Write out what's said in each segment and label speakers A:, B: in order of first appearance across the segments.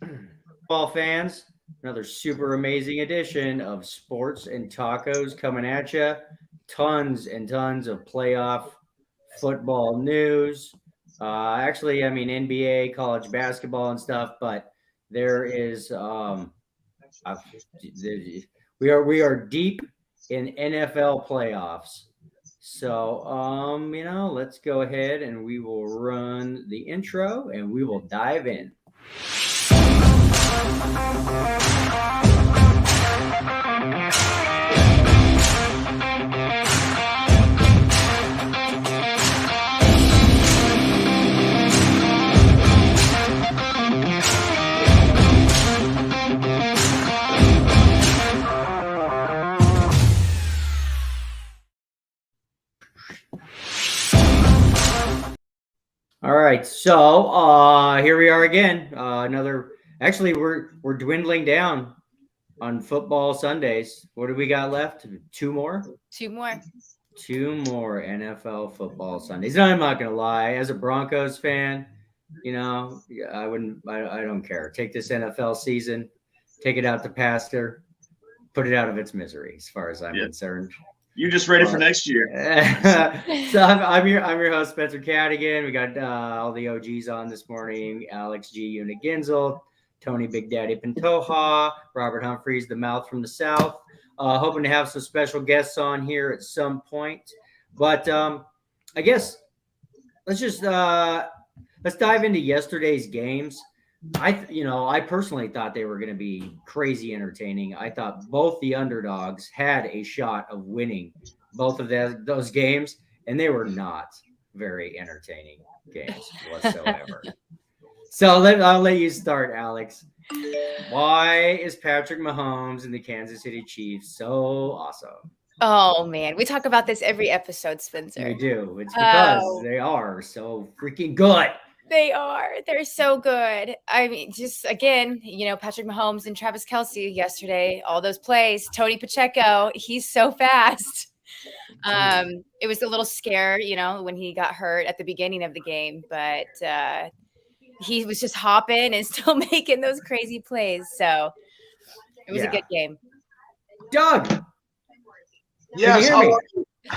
A: Football fans, another super amazing edition of Sports and Tacos coming at you. Tons and tons of playoff football news. NBA, college basketball, and stuff. But there is, uh, we are deep in NFL playoffs. So, let's go ahead and we will run the intro and we will dive in. All right, so here we are again. Another. Actually, we're dwindling down on football Sundays. What do we got left? Two more.
B: Two more.
A: Two more NFL football Sundays. No, I'm not gonna lie. As a Broncos fan, I wouldn't. I don't care. Take this NFL season, take it out to pasture, put it out of its misery. As far as I'm concerned.
C: You're just ready for next year.
A: So I'm your host, Spencer Cadigan. We got all the OGs on this morning: Alex G. Unit Ginzel, Tony Big Daddy Pantoja, Robert Humphreys, the mouth from the south. Hoping to have some special guests on here at some point. But I guess let's just let's dive into yesterday's games. I personally thought they were going to be crazy entertaining. I thought both the underdogs had a shot of winning both of those games, and they were not very entertaining games whatsoever. So I'll let you start, Alex. Why is Patrick Mahomes and the Kansas City Chiefs so awesome?
B: Oh man, we talk about this every episode, Spencer.
A: We do. It's because they are so freaking good.
B: They are. They're so good. I mean, just again, Patrick Mahomes and Travis Kelce yesterday, all those plays. Tony Pacheco, he's so fast. It was a little scare, when he got hurt at the beginning of the game, but he was just hopping and still making those crazy plays. So it was a good game.
A: Doug.
D: Yes.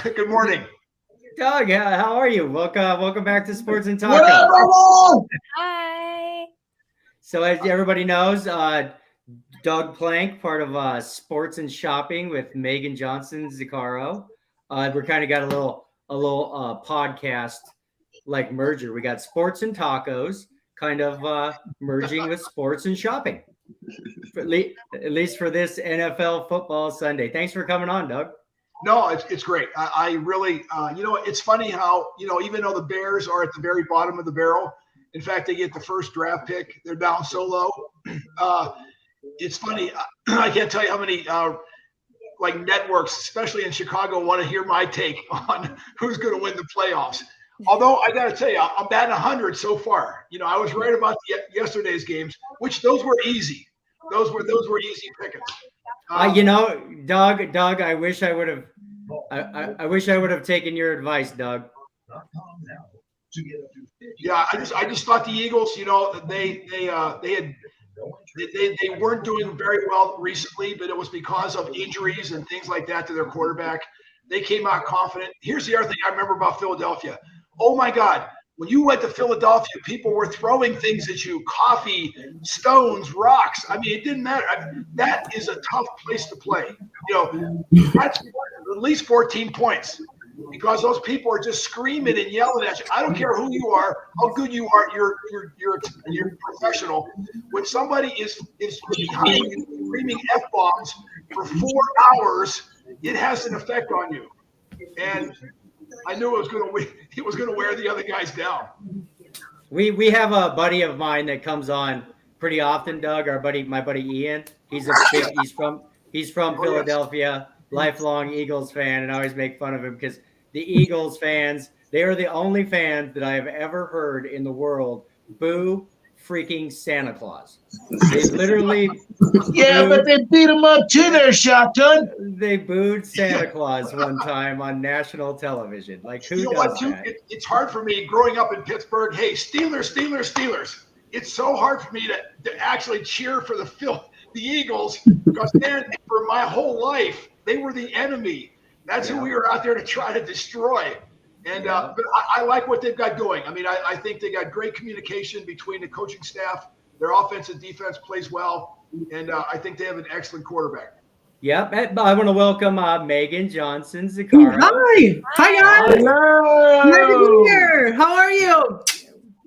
D: Good morning.
A: Doug, how are you? Welcome back to Sports and Tacos.
B: Hi.
A: So as everybody knows, Doug Plank, part of Sports and Shopping with Megan Johnson Zaccaro. We're kind of got a little podcast like merger. We got Sports and Tacos, kind of merging with Sports and Shopping. At least for this NFL football Sunday. Thanks for coming on, Doug.
D: No, it's great. I really, it's funny how, even though the Bears are at the very bottom of the barrel, in fact, they get the first draft pick. They're down so low. It's funny. I can't tell you how many networks, especially in Chicago, want to hear my take on who's going to win the playoffs. Although I got to tell you, I'm batting 100 so far. I was right about yesterday's games, which those were easy. Those were easy pickings.
A: Doug, I wish I would have. I wish I would have taken your advice, Doug.
D: Yeah, I just thought the Eagles, they weren't doing very well recently, but it was because of injuries and things like that to their quarterback. They came out confident. Here's the other thing I remember about Philadelphia. Oh my God. When you went to Philadelphia, people were throwing things at you, coffee, stones, rocks. I mean, it didn't matter. That is a tough place to play. That's at least 14 points because those people are just screaming and yelling at you. I don't care who you are, how good you are, you're professional. When somebody is behind you screaming F-bombs for 4 hours, it has an effect on you. And I knew he was going to wear the other guys down.
A: We have a buddy of mine that comes on pretty often, Doug. My buddy Ian. He's from Philadelphia, lifelong Eagles fan, and I always make fun of him because the Eagles fans, they are the only fans that I have ever heard in the world boo freaking Santa Claus. They literally
E: but they beat him up too there, Shotgun.
A: They booed Santa Claus one time on national television. Like, who does that?
D: It's hard for me growing up in Pittsburgh. Hey, Steelers. it's so hard for me to actually cheer for the Eagles because, man, for my whole life, they were the enemy. That's who we were out there to try to destroy. And but I like what they've got going. I mean, I think they got great communication between the coaching staff. Their offense and defense plays well, and I think they have an excellent quarterback.
A: Yep. I want to welcome Megan Johnson Zakara.
F: Hi guys.
E: Hello.
F: Glad to be here. How are you?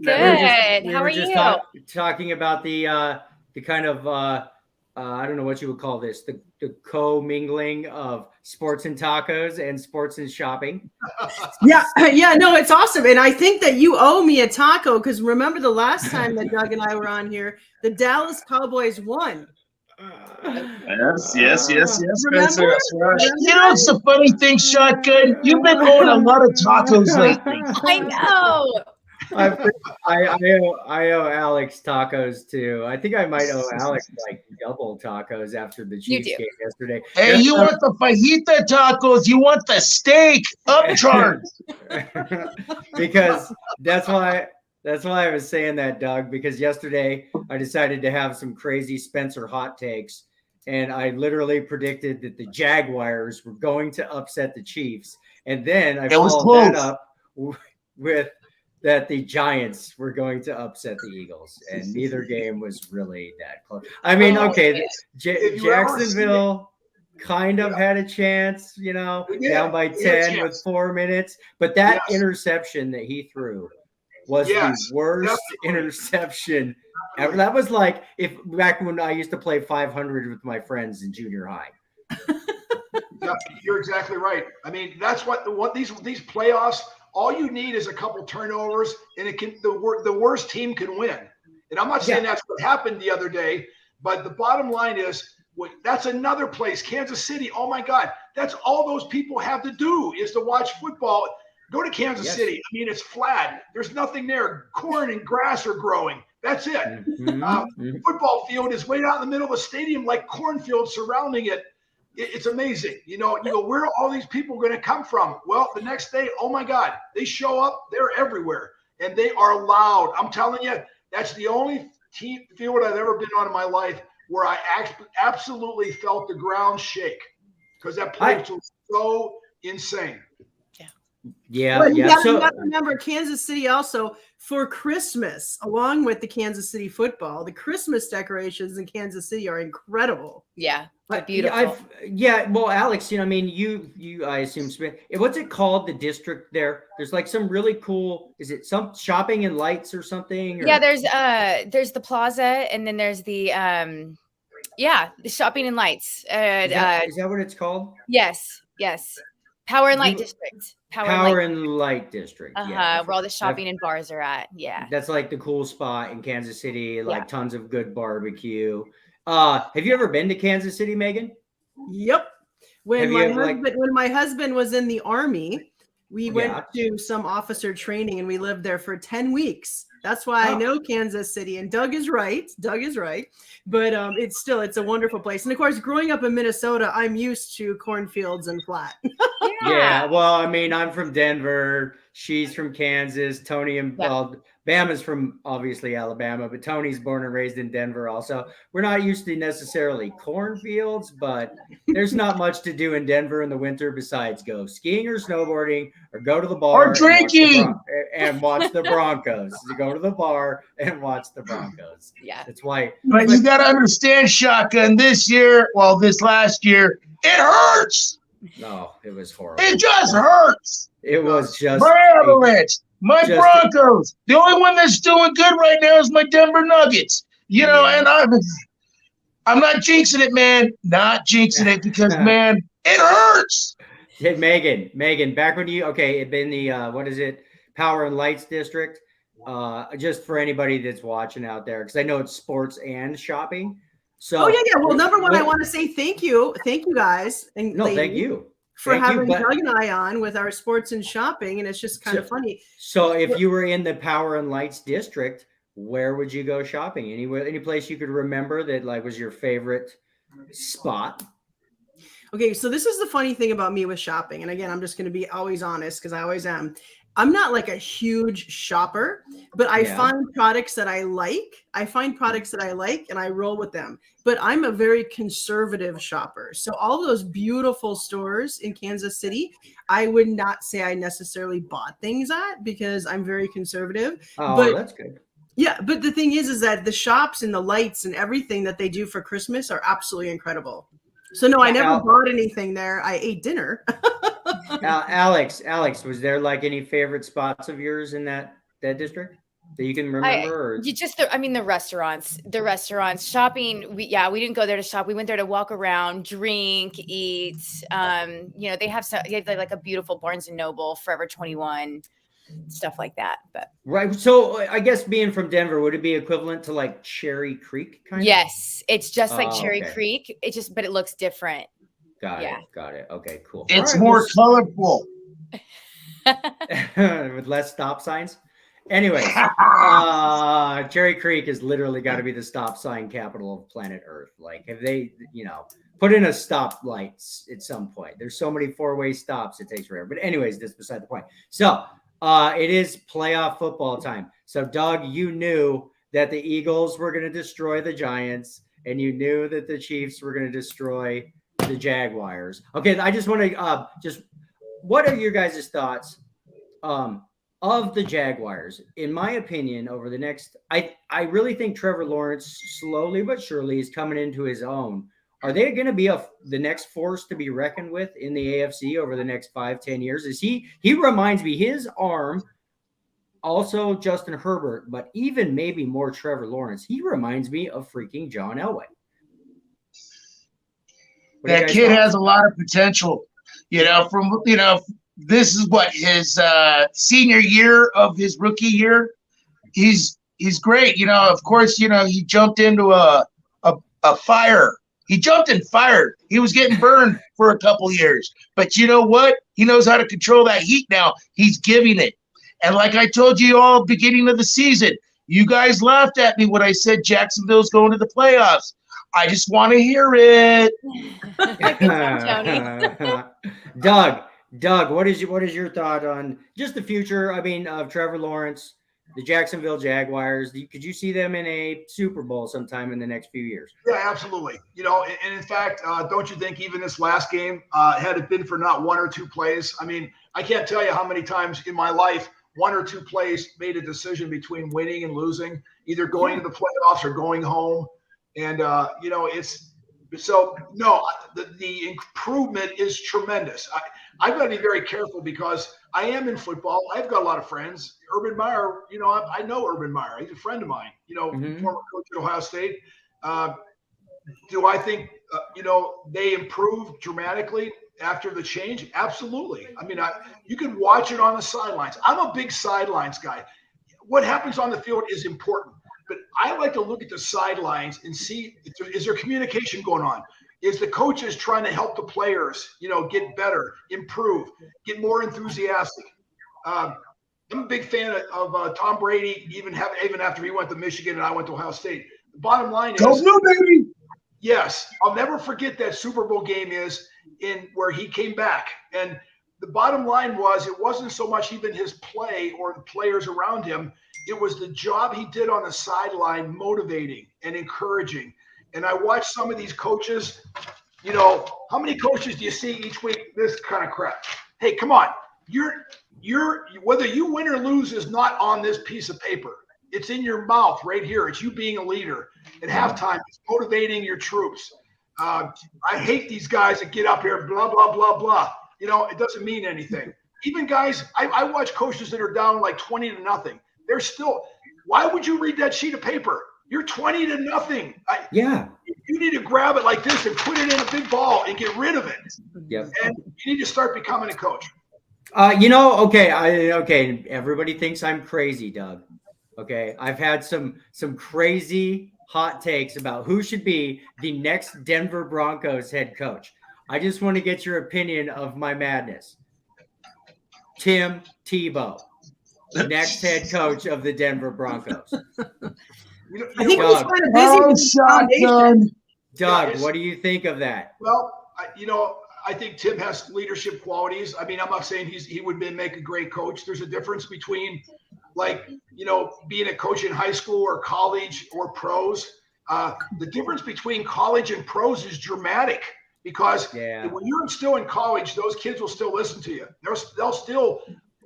B: Good.
A: We
B: How
A: were
B: are
A: just
B: you?
A: talking about the kind of I don't know what you would call this, the co-mingling of sports and tacos and sports and shopping.
F: Yeah, no, it's awesome. And I think that you owe me a taco because remember the last time that Doug and I were on here, the Dallas Cowboys won.
C: Yes, Spencer. That's right.
E: You know, it's the funny thing, Shotgun. You've been owing a lot of tacos lately.
B: I know.
A: I owe Alex tacos too. I think I might owe Alex like double tacos after the Chiefs game yesterday.
E: Hey, you want the fajita tacos? You want the steak upcharged?
A: Because that's why I was saying that, Doug, because yesterday I decided to have some crazy Spencer hot takes, and I literally predicted that the Jaguars were going to upset the Chiefs, and then I followed that up with that the Giants were going to upset the Eagles, and neither game was really that close. I mean, okay, Jacksonville kind of had a chance, down by 10 with 4 minutes, but that interception that he threw was the worst interception ever. That was like back when I used to play 500 with my friends in junior high.
D: Yeah, you're exactly right. I mean, that's what these playoffs. All you need is a couple turnovers, and the worst team can win. And I'm not saying that's what happened the other day, but the bottom line is that's another place, Kansas City. Oh my God, that's all those people have to do is to watch football. Go to Kansas City. I mean, it's flat. There's nothing there. Corn and grass are growing. That's it. The football field is way out in the middle of a stadium, like cornfields surrounding it. It's amazing. You go, where are all these people going to come from? Well, the next day, oh my God, they show up. They're everywhere, and they are loud. I'm telling you, that's the only field I've ever been on in my life where I absolutely felt the ground shake because that place was so insane.
A: Yeah,
F: But you gotta remember Kansas City also for Christmas, along with the Kansas City football. The Christmas decorations in Kansas City are incredible.
B: Yeah, they're beautiful.
A: Well, Alex, I mean, you I assume what's it called? The district there. There's like some really cool. Is it some shopping and lights or something?
B: Yeah, there's the plaza, and then there's the the shopping and lights.
A: Is that what it's called?
B: Yes. Power and Light District.
A: Power and Light District. Yeah,
B: where all the shopping and bars are at. Yeah.
A: That's like the cool spot in Kansas City, like tons of good barbecue. Have you ever been to Kansas City, Megan?
F: Yep. When my husband was in the Army, we went to some officer training and we lived there for 10 weeks. That's why I know Kansas City, and Doug is right. But it's a wonderful place. And of course, growing up in Minnesota, I'm used to cornfields and flat.
A: Yeah. Well, I mean, I'm from Denver. She's from Kansas. Tony and Bama's from obviously Alabama, but Tony's born and raised in Denver also. We're not used to necessarily cornfields, but there's not much to do in Denver in the winter besides go skiing or snowboarding or go to the bar
E: or drinking
A: and watch the Broncos. Go to the bar and watch the Broncos.
B: Yeah.
A: That's why.
E: But you got to understand, Shotgun, this last year, it hurts.
A: No, it was horrible.
E: It just hurts.
A: It was just
E: my Avalanche, my Broncos. The only one that's doing good right now is my Denver Nuggets. And I'm not jinxing it, man. Not jinxing it because, man, it hurts.
A: Hey, Megan, back when it'd been the what is it? Power and Lights District. Just for anybody that's watching out there, because I know it's sports and shopping. So
F: Well, number one, I want to say thank you guys, and
A: thank you
F: for having Doug and I on with our sports and shopping, and it's just kind of funny.
A: So, if you were in the Power and Lights District, where would you go shopping? Any place you could remember that was your favorite spot?
F: Okay, so this is the funny thing about me with shopping, and again, I'm just going to be always honest because I always am. I'm not like a huge shopper, but I find products that I like. And I roll with them. But I'm a very conservative shopper. So all those beautiful stores in Kansas City, I would not say I necessarily bought things at because I'm very conservative.
A: Oh,
F: but
A: that's good.
F: Yeah, but the thing is that the shops and the lights and everything that they do for Christmas are absolutely incredible. So no, I never bought anything there. I ate dinner.
A: Alex, was there like any favorite spots of yours in that district that you can remember?
B: The restaurants, shopping. We didn't go there to shop. We went there to walk around, drink, eat. They have like a beautiful Barnes and Noble, Forever 21, stuff like that. But
A: right. So I guess being from Denver, would it be equivalent to like Cherry Creek kind of?
B: Yes, it's just like Cherry Creek. But it looks different.
A: Got it. Okay, cool.
E: It's more colorful.
A: With less stop signs. Anyways, Cherry Creek has literally got to be the stop sign capital of planet Earth. Like, if they, put in a stoplight at some point. There's so many four-way stops, it takes forever. But anyways, that's beside the point. So it is playoff football time. So, Doug, you knew that the Eagles were going to destroy the Giants, and you knew that the Chiefs were going to destroy the Jaguars. Okay, I just want to what are your guys' thoughts of the Jaguars? In my opinion, over the next, I really think Trevor Lawrence slowly but surely is coming into his own. Are they going to be the next force to be reckoned with in the AFC over the next 5-10 years? He reminds me, his arm, also Justin Herbert, but even maybe more Trevor Lawrence. He reminds me of freaking John Elway.
E: That kid has a lot of potential, this is what his senior year of his rookie year. He's great. Of course, he jumped into a fire. He jumped in fire. He was getting burned for a couple years, but you know what? He knows how to control that heat now. He's giving it. And like I told you all beginning of the season, you guys laughed at me when I said Jacksonville's going to the playoffs. I just want to hear it.
A: Doug, what is your thought on just the future? I mean, of Trevor Lawrence, the Jacksonville Jaguars. Could you see them in a Super Bowl sometime in the next few years?
D: Yeah, absolutely. And in fact, don't you think even this last game, had it been for not one or two plays? I mean, I can't tell you how many times in my life one or two plays made a decision between winning and losing, either going to the playoffs or going home. And, the improvement is tremendous. I've got to be very careful because I am in football. I've got a lot of friends. Urban Meyer, I know Urban Meyer. He's a friend of mine, former coach at Ohio State. Do I think, they improved dramatically after the change? Absolutely. I mean, you can watch it on the sidelines. I'm a big sidelines guy. What happens on the field is important. But I like to look at the sidelines and see, is there communication going on? Is the coaches trying to help the players, get better, improve, get more enthusiastic? I'm a big fan of Tom Brady, even after he went to Michigan and I went to Ohio State. The bottom line is,
E: go blue, baby.
D: Yes, I'll never forget that Super Bowl game where he came back. And the bottom line was, it wasn't so much even his play or the players around him. It was the job he did on the sideline, motivating and encouraging. And I watched some of these coaches, how many coaches do you see each week? This kind of crap. Hey, come on. You're whether you win or lose is not on this piece of paper. It's in your mouth right here. It's you being a leader. At halftime, it's motivating your troops. I hate these guys that get up here, blah, blah, blah, blah. It doesn't mean anything. Even guys, I watch coaches that are down like 20-0. They're still, why would you read that sheet of paper? You're 20-0. You need to grab it like this and put it in a big ball and get rid of it.
A: Yep.
D: And you need to start becoming a coach.
A: Okay. Everybody thinks I'm crazy, Doug. Okay. I've had some crazy hot takes about who should be the next Denver Broncos head coach. I just want to get your opinion of my madness. Tim Tebow, next head coach of the Denver Broncos.
F: I think he's kind of busy with the foundation.
A: Doug, what do you think of that?
D: Well, I think Tim has leadership qualities. I mean, I'm not saying he would make a great coach. There's a difference between, like, being a coach in high school or college or pros. The difference between college and pros is dramatic, because when you're still in college, those kids will still listen to you. They'll still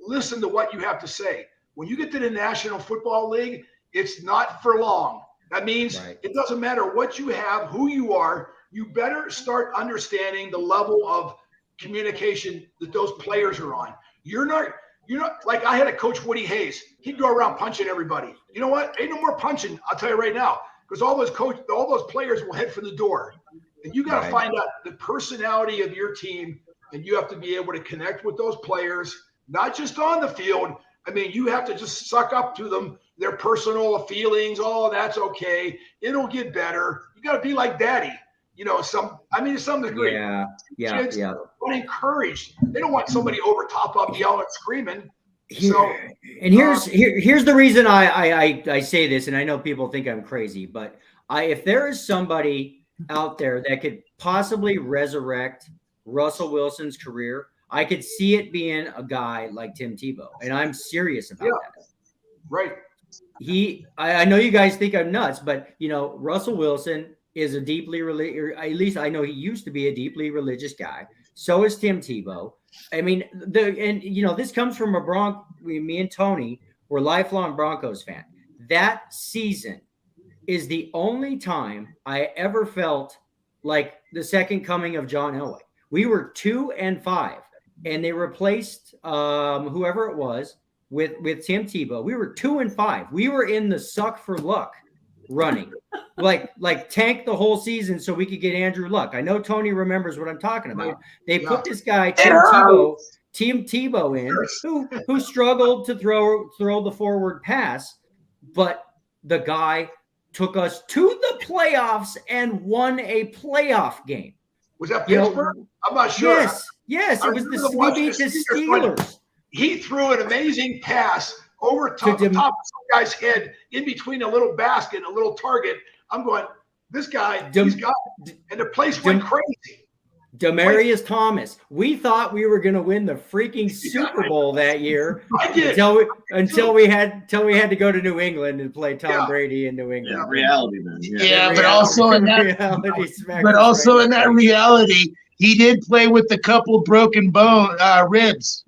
D: listen to what you have to say. When you get to the National Football League, it's not for long. That means it doesn't matter what you have, who you are, you better start understanding the level of communication that those players are on. You're not like, I had a coach, Woody Hayes. He'd go around punching everybody. You know what? Ain't no more punching, I'll tell you right now, because all those players will head for the door. And you got to find out the personality of your team, and you have to be able to connect with those players, not just on the field. I mean, you have to just suck up to them, their personal feelings. Oh, that's okay. It'll get better. You got to be like daddy, to some degree. Kids want encouraged. They don't want somebody over top up yelling, screaming. Here's
A: the reason I say this, and I know people think I'm crazy, but if there is somebody out there that could possibly resurrect Russell Wilson's career, I could see it being a guy like Tim Tebow, and I'm serious about that.
D: Right.
A: I know you guys think I'm nuts, but Russell Wilson is a deeply religious, at least I know he used to be a deeply religious guy. So is Tim Tebow. I mean, this comes from me and Tony were lifelong Broncos fan. That season is the only time I ever felt like the second coming of John Elway. We were 2-5, and they replaced whoever it was with Tim Tebow. We were 2-5. We were in the suck for luck running, like tank the whole season so we could get Andrew Luck. I know Tony remembers what I'm talking about. They put this guy Tim Tebow in, who struggled to throw the forward pass, but the guy took us to the playoffs and won a playoff game.
D: Was that Pittsburgh? I'm not sure.
A: Yes, it was we beat the Steelers.
D: He threw an amazing pass over top of some guy's head, in between a little basket and a little target. I'm going, this guy, he's got it. And the place went crazy.
A: Demaryius Thomas. We thought we were going to win the freaking Super Bowl that year.
D: I did.
A: Until we had to go to New England and play Tom Brady in New England.
C: Yeah, reality, man.
E: But also in that reality, he did play with a couple broken ribs.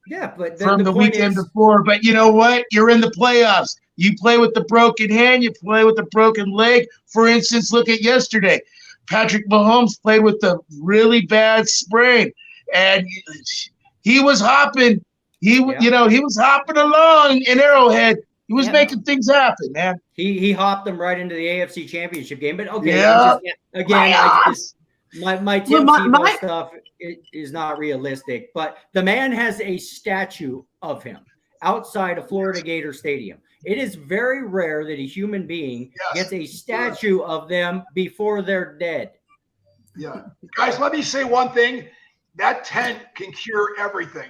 A: Yeah, but
E: from the weekend before. But you know what? You're in the playoffs. You play with the broken hand. You play with the broken leg. For instance, look at yesterday. Patrick Mahomes played with a really bad sprain, and he was hopping. He was hopping along in Arrowhead. He was making things happen, man.
A: He hopped them right into the AFC Championship game. But okay, my Tim Tebow stuff is not realistic. But the man has a statue of him outside of Florida Gator Stadium. It is very rare that a human being gets a statue of them before they're dead.
D: Yeah. Guys, let me say one thing. That tent can cure everything.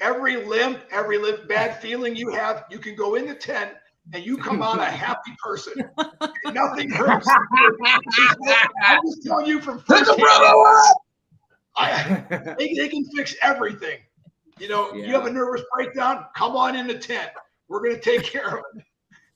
D: Every limp, bad feeling you have, you can go in the tent and you come out a happy person. Nothing hurts. I'm just telling you from first hand. They can fix everything. You have a nervous breakdown, come on in the tent. We're going to take care of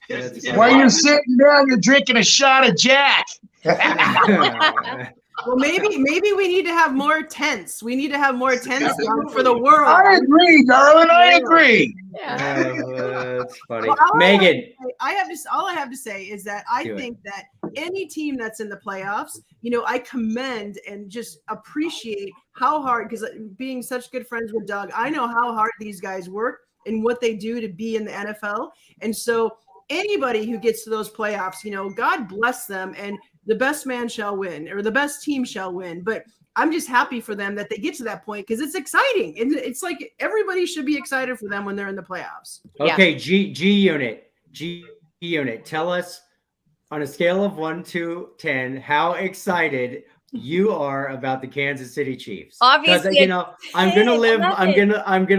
D: it.
E: While you're sitting down, you're drinking a shot of Jack.
F: Well, maybe we need to have more tents. We need to have more tents for the world.
E: I agree, darling. I agree.
A: That's funny.
F: Well,
A: Megan.
F: All I have to say is that I think that any team that's in the playoffs, I commend and just appreciate how hard, because being such good friends with Doug, I know how hard these guys work and what they do to be in the NFL. And so anybody who gets to those playoffs, God bless them, and the best man shall win, or the best team shall win. But I'm just happy for them that they get to that point, because it's exciting. And it's like everybody should be excited for them when they're in the playoffs.
A: Okay, G Unit, tell us on a scale of 1 to 10 how excited you are about the Kansas City Chiefs.
B: Obviously,
A: I'm gonna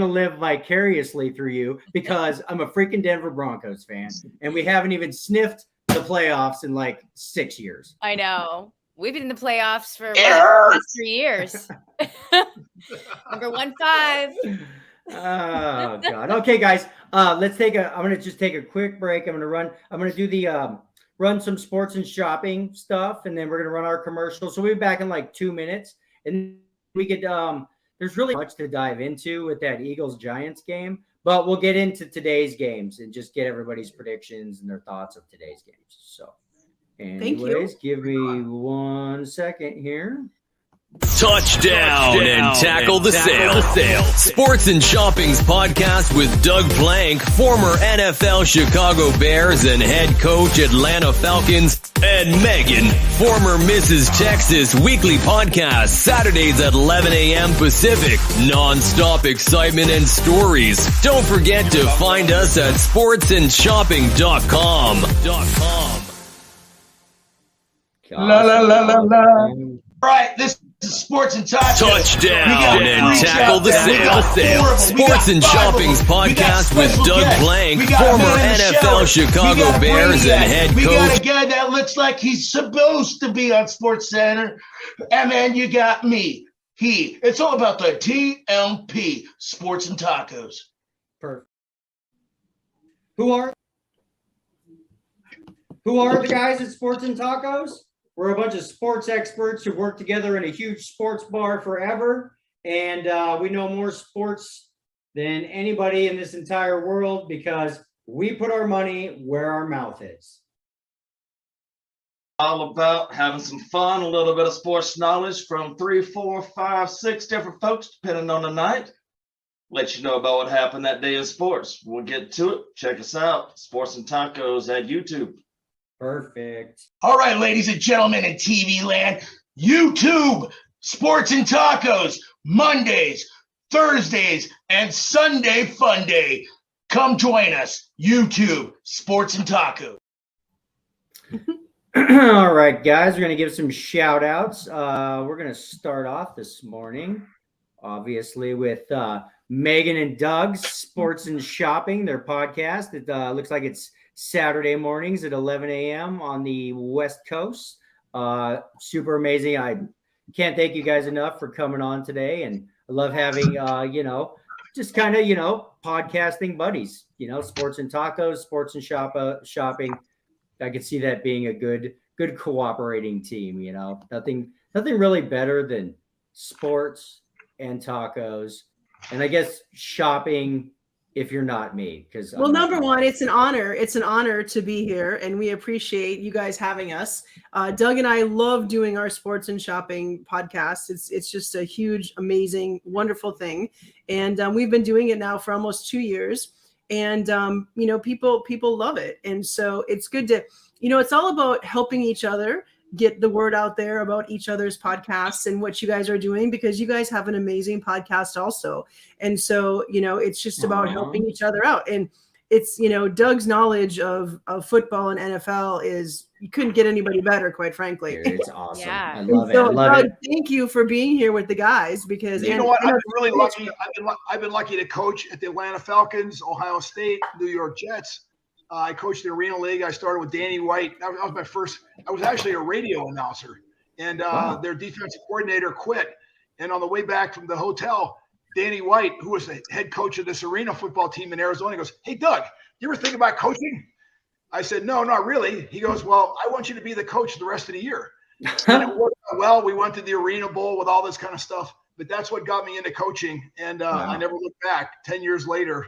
A: live vicariously through you, because I'm a freaking Denver Broncos fan, and we haven't even sniffed the playoffs in like 6 years.
B: I know. We've been in the playoffs for the last 3 years. Number 1-5.
A: Oh God. Okay, guys. I'm gonna just take a quick break. I'm gonna do the run some sports and shopping stuff, and then we're gonna run our commercial. So we'll be back in like 2 minutes, and we could there's really much to dive into with that Eagles Giants game, but we'll get into today's games and just get everybody's predictions and their thoughts of today's games. So anyways, give me 1 second here.
G: Touchdown and tackle the sale. Sports and Shopping's podcast with Doug Blank, former NFL Chicago Bears and head coach Atlanta Falcons, and Megan, former Mrs. Texas, weekly podcast, Saturdays at 11 a.m. Pacific. Non-stop excitement and stories. Don't forget to find us at sportsandshopping.com.
E: La la la la la. All right, this is Sports and Tacos.
G: Touchdown and tackle the sale. Sports and Shopping's podcast with Doug Blank, former NFL Chicago Bears and head
E: We got
G: coach.
E: a guy that looks like he's supposed to be on Sports Center. And then you got me. It's all about the TMP, Sports and Tacos.
A: Perfect. Who are the guys at Sports and Tacos? We're a bunch of sports experts who work together in a huge sports bar forever, and we know more sports than anybody in this entire world because we put our money where our mouth is.
C: All about having some fun, a little bit of sports knowledge from 3, 4, 5, 6 different folks, depending on the night. Let you know about what happened that day in sports. We'll get to it. Check us out, Sports and Tacos at YouTube.
A: Perfect.
E: All right, ladies and gentlemen in TV land, YouTube, Sports and Tacos, Mondays, Thursdays, and Sunday Fun Day. Come join us, YouTube, Sports and Tacos.
A: All right, guys, we're going to give some shout outs. We're going to start off this morning, obviously, with Megan and Doug's Sports and Shopping, their podcast. It looks like it's Saturday mornings at 11 a.m. on the West Coast. Super amazing. I can't thank you guys enough for coming on today. And I love having, just kind of, podcasting buddies, Sports and Tacos, Sports and Shopping. I could see that being a good cooperating team, nothing really better than sports and tacos. And I guess shopping if you're not me, because
F: number one, it's an honor to be here, and we appreciate you guys having us. Doug and I love doing our Sports and Shopping podcast. It's just a huge, amazing, wonderful thing, and we've been doing it now for almost 2 years, and people love it, and so it's good to it's all about helping each other get the word out there about each other's podcasts and what you guys are doing, because you guys have an amazing podcast also. And so, it's just about helping each other out. And it's, Doug's knowledge of football and NFL is, you couldn't get anybody better, quite frankly.
A: Dude, it's awesome.
B: Yeah.
A: I love
F: So,
A: it. I love
F: Doug,
A: it.
F: thank you for being here with the guys, because
D: You know what? I've been really lucky. I've been lucky to coach at the Atlanta Falcons, Ohio State, New York Jets. I coached the Arena League. I started with Danny White. That was my first. I was actually a radio announcer, and their defensive coordinator quit. And on the way back from the hotel, Danny White, who was the head coach of this Arena football team in Arizona, goes, "Hey, Doug, you ever think about coaching?" I said, "No, not really." He goes, "Well, I want you to be the coach the rest of the year." And it worked out well. We went to the Arena Bowl with all this kind of stuff, but that's what got me into coaching, and I never looked back. 10 years later.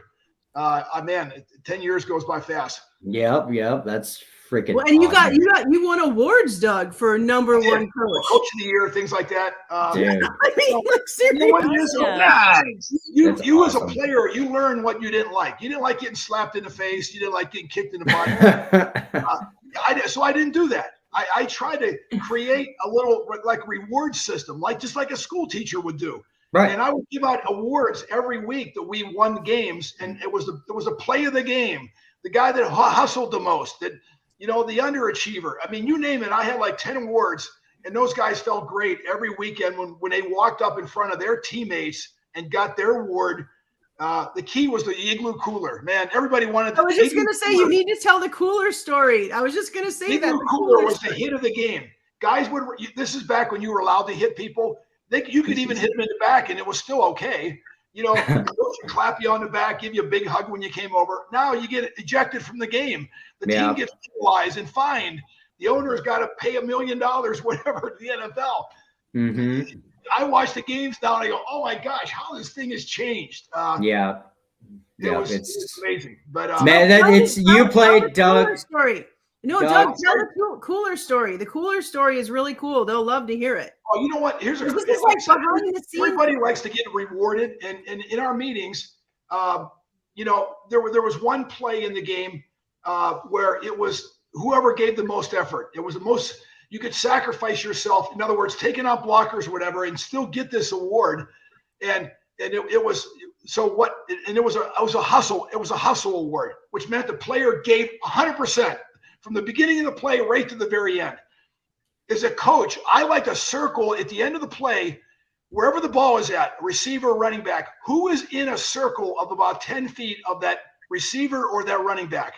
D: 10 years goes by fast.
A: Yep. That's freaking
F: Well, and
A: awesome.
F: you won awards, Doug, for number one coach.
D: Coach of the year, things like that.
A: Dude.
F: I mean, like, seriously.
D: You know what it is?
E: Nice.
A: That's
D: You as a
A: awesome.
D: player, you learn what you didn't like. You didn't like getting slapped in the face. You didn't like getting kicked in the butt. So I didn't do that. I tried to create a little like reward system, just like a school teacher would do.
A: Right.
D: And I would give out awards every week that we won games, and it was a play of the game, the guy that hustled the most, that the underachiever. I mean, you name it. I had like 10 awards, and those guys felt great every weekend when they walked up in front of their teammates and got their award. The key was the Igloo cooler. Man, everybody wanted.
F: I was just going to say, you need to tell the cooler story. I was just going to say that.
D: Igloo cooler was the hit of the game. Guys would. This is back when you were allowed to hit people. You could even hit them in the back, and it was still okay. You know, clap you on the back, give you a big hug when you came over. Now you get ejected from the game. The team gets penalized and fined. The owner's got to pay $1 million, whatever, to the NFL.
A: Mm-hmm.
D: I watch the games now and I go, oh my gosh, how this thing has changed. It's amazing. But
A: man, you played Doug.
F: Story. No, Doug, tell the cooler story. The cooler story is really cool. They'll love to hear it.
D: Oh, you know what? This is like behind the scenes. Everybody likes to get rewarded, and in our meetings, you know, there was one play in the game where it was whoever gave the most effort. It was the most. You could sacrifice yourself. In other words, taking out blockers or whatever, and still get this award. And it was so what? And it was a hustle. It was a hustle award, which meant the player gave 100%. From the beginning of the play right to the very end. As a coach, I like to circle at the end of the play, wherever the ball is at, receiver, running back, who is in a circle of about 10 feet of that receiver or that running back.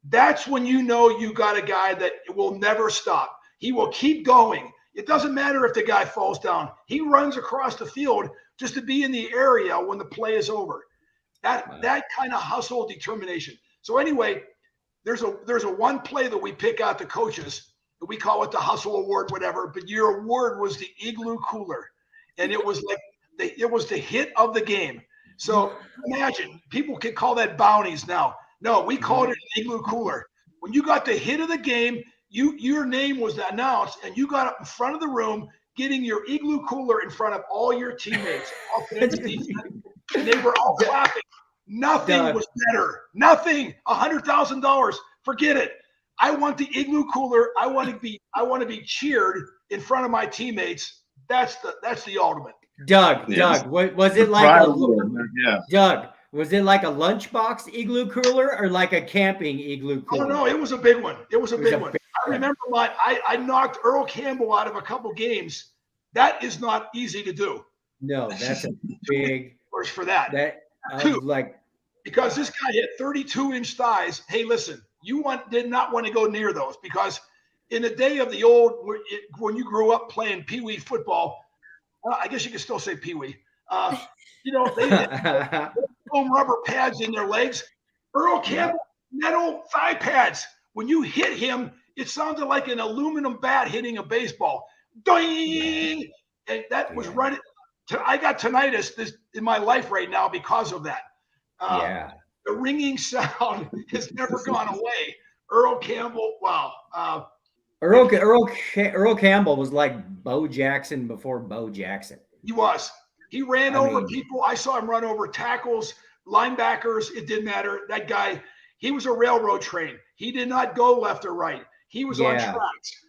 D: That's when you know you got a guy that will never stop. He will keep going. It doesn't matter if the guy falls down. He runs across the field just to be in the area when the play is over. That kind of hustle determination. So anyway, there's a one play that we pick out the coaches. We call it the hustle award, whatever. But your award was the igloo cooler, and it was like it was the hit of the game. So imagine people can call that bounties now. No, we called it an igloo cooler. When you got the hit of the game, your name was announced, and you got up in front of the room, getting your igloo cooler in front of all your teammates, offense, defense, and they were all clapping. Nothing was better. Nothing. $100,000. Forget it. I want the igloo cooler. I want to be cheered in front of my teammates. That's the ultimate.
A: Doug, what was it like? Doug, was it like a lunchbox igloo cooler or like a camping igloo cooler?
D: Oh no, it was a big one. It was a big one. I remember I knocked Earl Campbell out of a couple games. That is not easy to do.
A: No, that's a big
D: for that. Because this guy had 32-inch thighs. Hey, listen, did not want to go near those because in the day of the old, when you grew up playing peewee football, I guess you could still say peewee. You know, they had foam rubber pads in their legs. Earl Campbell, metal thigh pads. When you hit him, it sounded like an aluminum bat hitting a baseball. Ding! And that was running. I got tinnitus in my life right now because of that. The ringing sound has never gone away. Earl Campbell, wow.
A: Earl Campbell was like Bo Jackson before Bo Jackson.
D: He was. He ran over people. I saw him run over tackles, linebackers. It didn't matter. That guy, he was a railroad train. He did not go left or right. He was on tracks.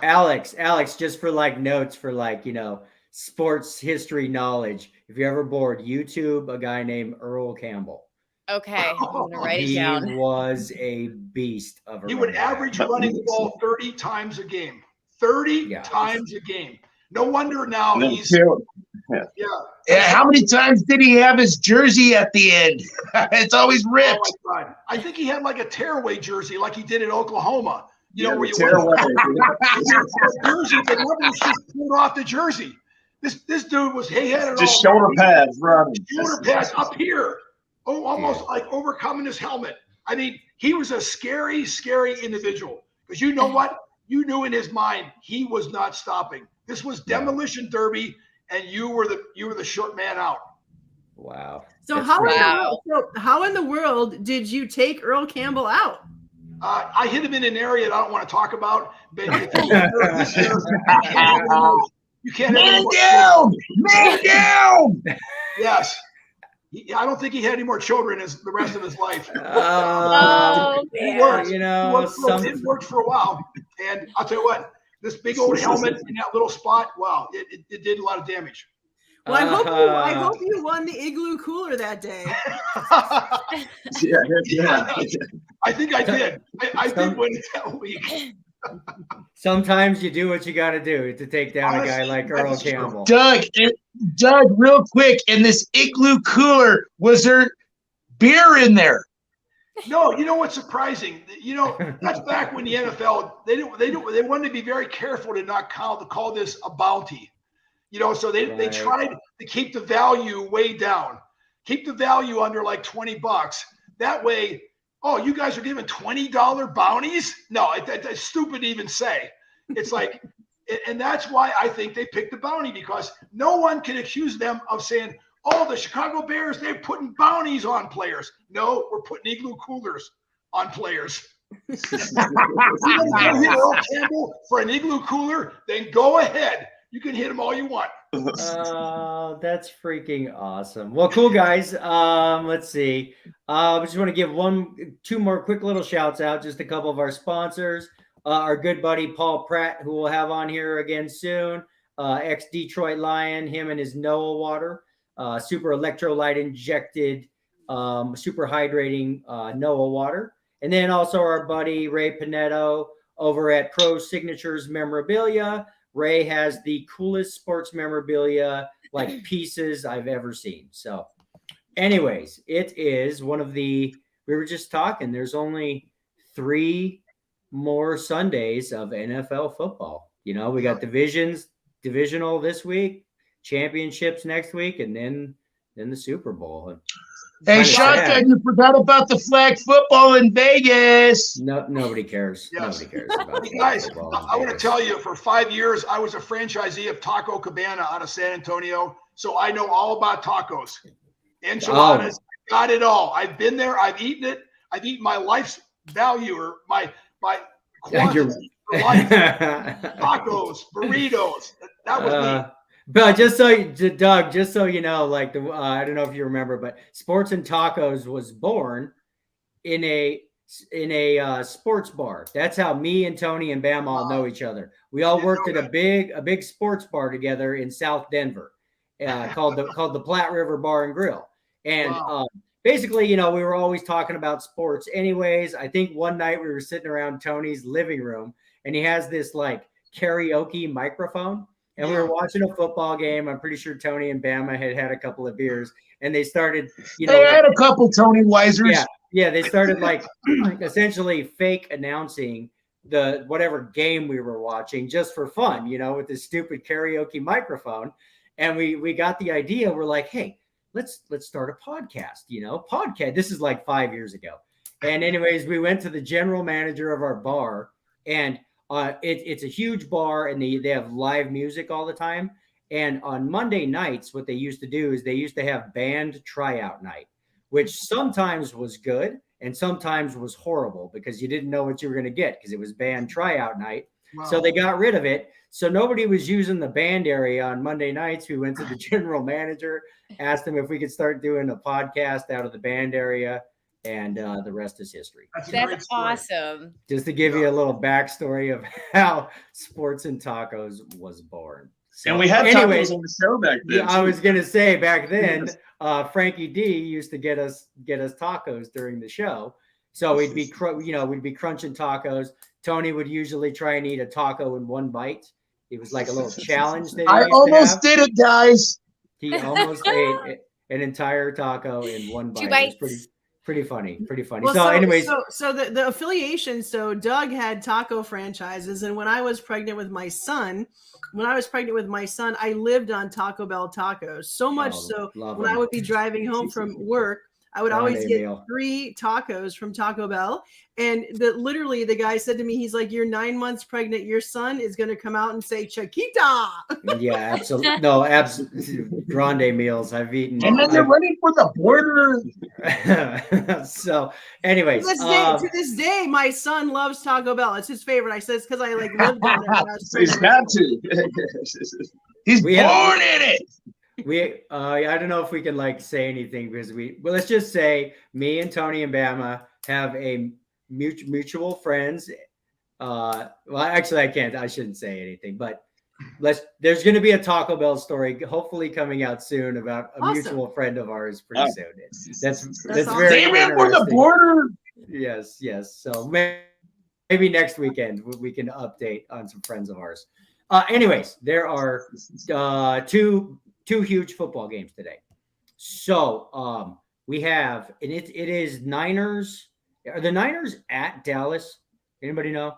A: Alex, just for like notes for like, you know, sports history knowledge. If you're ever bored, YouTube a guy named Earl Campbell.
B: Okay, I'm gonna write it down.
A: He was a beast of a.
D: He would average running the ball 30 times a game. 30 times a game. No wonder now he's.
E: How many times did he have his jersey at the end? It's always ripped.
D: Oh my God. I think he had like a tearaway jersey, like he did in Oklahoma. You know, where you jersey, but was just pulled off the jersey. This dude was
E: just shoulder pads running.
D: Shoulder pads up here. Oh, almost like overcoming his helmet. I mean, he was a scary, scary individual. Because you know what? You knew in his mind he was not stopping. This was demolition derby, and you were the short man out.
A: Wow.
F: So how in the world did you take Earl Campbell out?
D: I hit him in an area that I don't want to talk about. But you can't.
E: Man down! Man down!
D: Yes. I don't think he had any more children the rest of his life.
B: It
D: worked.
A: You know,
D: it worked for a while. And I'll tell you what, this big old helmet in that little spot, wow, it did a lot of damage.
F: Well, I hope you won the igloo cooler that day.
D: I think I did. I did win it that week.
A: Sometimes you do what you got to do to take down a guy like Earl Campbell.
E: Doug, real quick, in this igloo cooler, was there beer in there?
D: No, you know what's surprising? You know, that's back when the NFL they wanted to be very careful to not call this a bounty. You know, so they tried to keep the value way down, keep the value under like $20. That way, oh, you guys are giving $20 bounties? No, that's stupid to even say. It's like, and that's why I think they picked the bounty, because no one can accuse them of saying, oh, the Chicago Bears, they're putting bounties on players. No, we're putting igloo coolers on players. If you want to go hit Earl Campbell for an igloo cooler, then go ahead. You can hit him all you want.
A: That's freaking awesome. Well, cool, guys. Let's see. I just want to give two more quick little shouts out. Just a couple of our sponsors. Our good buddy Paul Pratt, who we'll have on here again soon. Ex-Detroit Lion, him and his Noah water. Super electrolyte injected, super hydrating Noah water. And then also our buddy Ray Panetto over at Pro Signatures Memorabilia. Ray has the coolest sports memorabilia, like pieces I've ever seen. So anyways, it is we were just talking, there's only 3 more Sundays of NFL football. You know, we got divisional this week, championships next week, and then the Super Bowl.
E: Hey, Shotgun, you forgot about the flag football in Vegas.
A: No, nobody cares.
D: Yes.
A: Nobody cares about
D: Hey guys, I want to tell you, for 5 years, I was a franchisee of Taco Cabana out of San Antonio. So I know all about tacos. Enchiladas, got it all. I've been there. I've eaten it. I've eaten my life's value, or my quantity for life. Tacos, burritos. That was me.
A: But Doug, just so you know, like I don't know if you remember, but Sports and Tacos was born in a sports bar. That's how me and Tony and Bam all know each other. We all worked at a big sports bar together in South Denver, called the Platte River Bar and Grill. And basically, you know, we were always talking about sports. Anyways, I think one night we were sitting around Tony's living room, and he has this like karaoke microphone. And we were watching a football game. I'm pretty sure Tony and Bama had a couple of beers, and they started,
E: They had a couple Tony Weisers.
A: Yeah, they started like essentially fake announcing the whatever game we were watching just for fun, you know, with this stupid karaoke microphone. And we got the idea. We're like, hey, let's start a podcast, you know, podcast. This is like 5 years ago. And anyways, we went to the general manager of our bar, and it's a huge bar, and they have live music all the time. And on Monday nights, what they used to do is they used to have band tryout night, which sometimes was good and sometimes was horrible because you didn't know what you were going to get because it was band tryout night. Wow. So they got rid of it. So nobody was using the band area on Monday nights. We went to the general manager, asked him if we could start doing a podcast out of the band area. And the rest is history.
B: That's awesome.
A: Just to give you a little backstory of how Sports and Tacos was born. So,
C: and we had tacos on the show back then.
A: Yeah, I was gonna say back then, Frankie D used to get us tacos during the show. So we'd be crunching tacos. Tony would usually try and eat a taco in one bite. It was like a little challenge that
E: I almost did it, guys.
A: He almost ate an entire taco in one bite.
B: 2 bites.
A: It was pretty funny.
F: Well,
A: so anyways,
F: so the affiliation. So Doug had taco franchises, and when I was pregnant with my son, I lived on Taco Bell tacos. So much so when I would be driving home from work, I would always get 3 tacos from Taco Bell. And literally the guy said to me, he's like, you're 9 months pregnant. Your son is going to come out and say, Chiquita.
A: Yeah, absolutely. No, absolutely. Grande meals I've eaten.
E: And then they're running for the border.
A: So anyways.
F: To this day, my son loves Taco Bell. It's his favorite. I said it's because I like lived on it.
C: He's got to.
E: He's born in it.
A: I don't know if we can like say anything because let's just say me and Tony and Bama have a mutual friends. Well, actually I shouldn't say anything, but there's going to be a Taco Bell story hopefully coming out soon about a mutual friend of ours pretty soon. That's
F: awesome.
A: very
E: They ran for the border.
A: Yes. So maybe next weekend we can update on some friends of ours. Anyways, there are two huge football games today. So we have, and it is Niners Are the Niners at Dallas? Anybody know?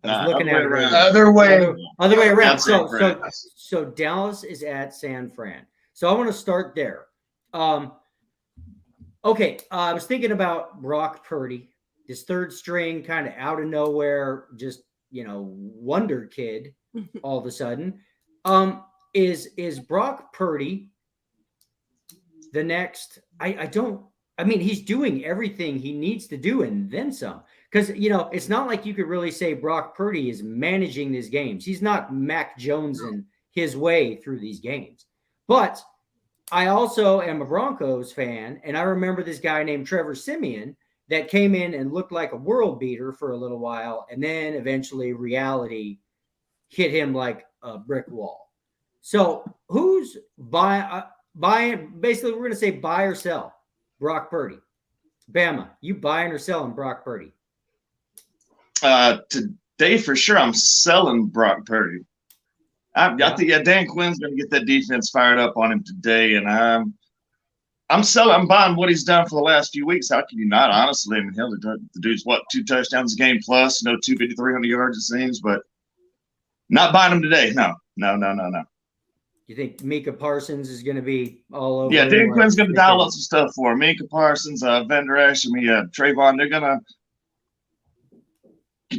A: I was looking
C: Other
A: at it
C: way around.
A: earlier.
E: Other way.
A: Other way around.
C: That's right.
A: So Dallas is at San Fran. So I want to start there. Okay, I was thinking about Brock Purdy, this third string, kind of out of nowhere, just wonder kid. All of a sudden, is Brock Purdy the next? I mean, he's doing everything he needs to do and then some. Because, it's not like you could really say Brock Purdy is managing these games. He's not Mac Jones in his way through these games. But I also am a Broncos fan, and I remember this guy named Trevor Siemian that came in and looked like a world beater for a little while, and then eventually reality hit him like a brick wall. So who's buying? Basically, we're going to say buy or sell Brock Purdy. Bama, you buying or selling Brock Purdy?
C: Today for sure, I'm selling Brock Purdy. I think Dan Quinn's going to get that defense fired up on him today, and I'm selling. I'm buying what he's done for the last few weeks. How can you not? Honestly, I mean, hell, the dude's 2 touchdowns a game plus, 250, 300 yards it seems, but not buying him today. No.
A: You think Micah Parsons is going to be all over?
C: Yeah, Dan Quinn's going to dial up some stuff for him. Micah Parsons, Van Der Esch, Trayvon. They're going to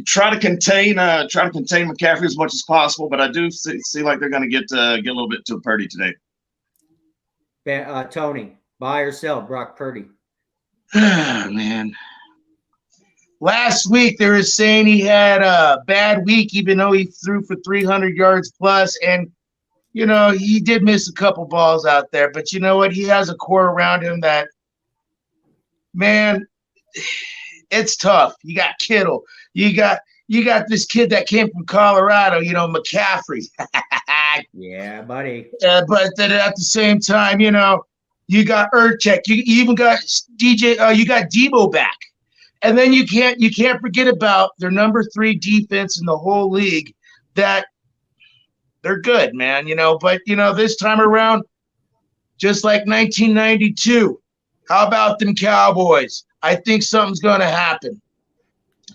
C: try to contain McCaffrey as much as possible, but I do see like they're going to get a little bit too Purdy today.
A: Tony, buy or sell Brock Purdy?
E: Man, last week they were saying he had a bad week, even though he threw for 300 yards plus, and he did miss a couple balls out there. But you know what? He has a core around him that, man, it's tough. You got Kittle. You got this kid that came from Colorado, McCaffrey.
A: Yeah, buddy.
E: But then at the same time, you got Urchek. You even got DJ. You got Debo back, and then you can't forget about their number 3 defense in the whole league. That they're good, man. But this time around, just like 1992, how about them Cowboys? I think something's going to happen.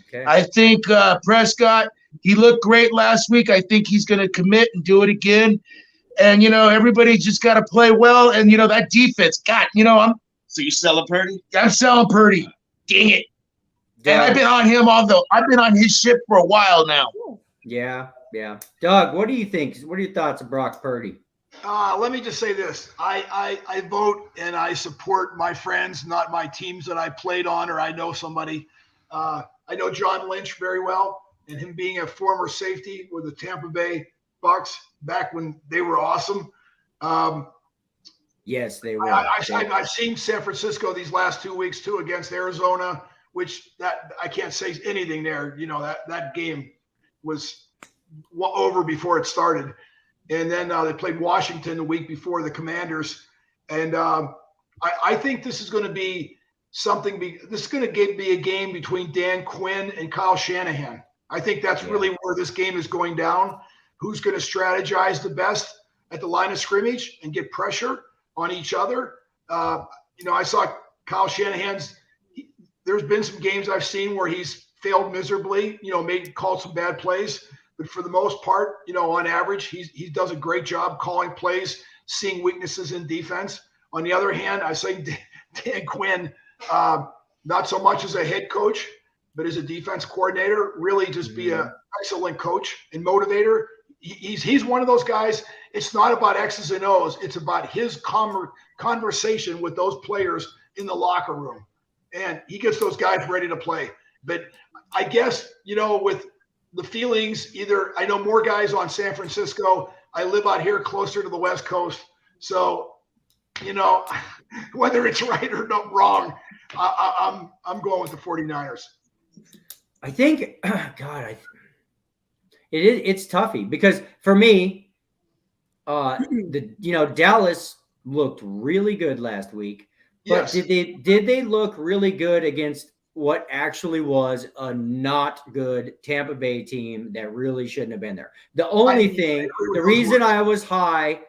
E: Okay. I think Prescott, he looked great last week. I think he's going to commit and do it again. And, everybody just got to play well. And, that defense, God,
C: So you selling Purdy?
E: I'm selling Purdy. Dang it.
A: Doug.
E: And I've been on him I've been on his ship for a while now.
A: Yeah. Doug, what do you think? What are your thoughts of Brock Purdy?
D: Let me just say this. I vote and I support my friends, not my teams that I played on or I know somebody. I know John Lynch very well, and him being a former safety with the Tampa Bay Bucks back when they were awesome.
A: Yes, they were.
D: I've seen San Francisco these last 2 weeks too against Arizona, which that I can't say anything there. That game was over before it started. And then they played Washington the week before, the Commanders. And I think this is going to be this is going to be a game between Dan Quinn and Kyle Shanahan. I think that's really where this game is going down. Who's going to strategize the best at the line of scrimmage and get pressure on each other? I saw Kyle Shanahan's – there's been some games I've seen where he's failed miserably, called some bad plays. But for the most part, on average, he does a great job calling plays, seeing weaknesses in defense. On the other hand, I say Dan Quinn, not so much as a head coach, but as a defense coordinator, really just be an excellent coach and motivator. He's one of those guys. It's not about X's and O's. It's about his conversation with those players in the locker room. And he gets those guys ready to play. But I guess, with the feelings, either I know more guys on San Francisco. I live out here closer to the West Coast. So, whether it's right or not wrong, I'm going with the 49ers.
A: I think, it's toughy because for me, Dallas looked really good last week, but did they look really good against what actually was a not good Tampa Bay team that really shouldn't have been there? The reason I was high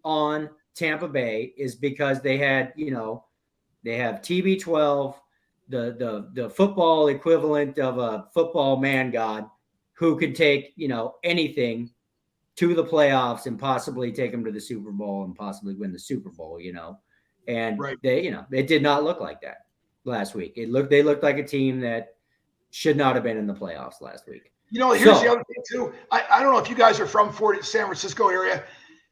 A: on Tampa Bay is because they had, they have TB12, the football equivalent of a football man god who could take, anything to the playoffs and possibly take them to the Super Bowl and possibly win the Super Bowl, and they, it did not look like that last week. They looked like a team that should not have been in the playoffs last week.
D: Here's the other thing too. I don't know if you guys are from San Francisco area.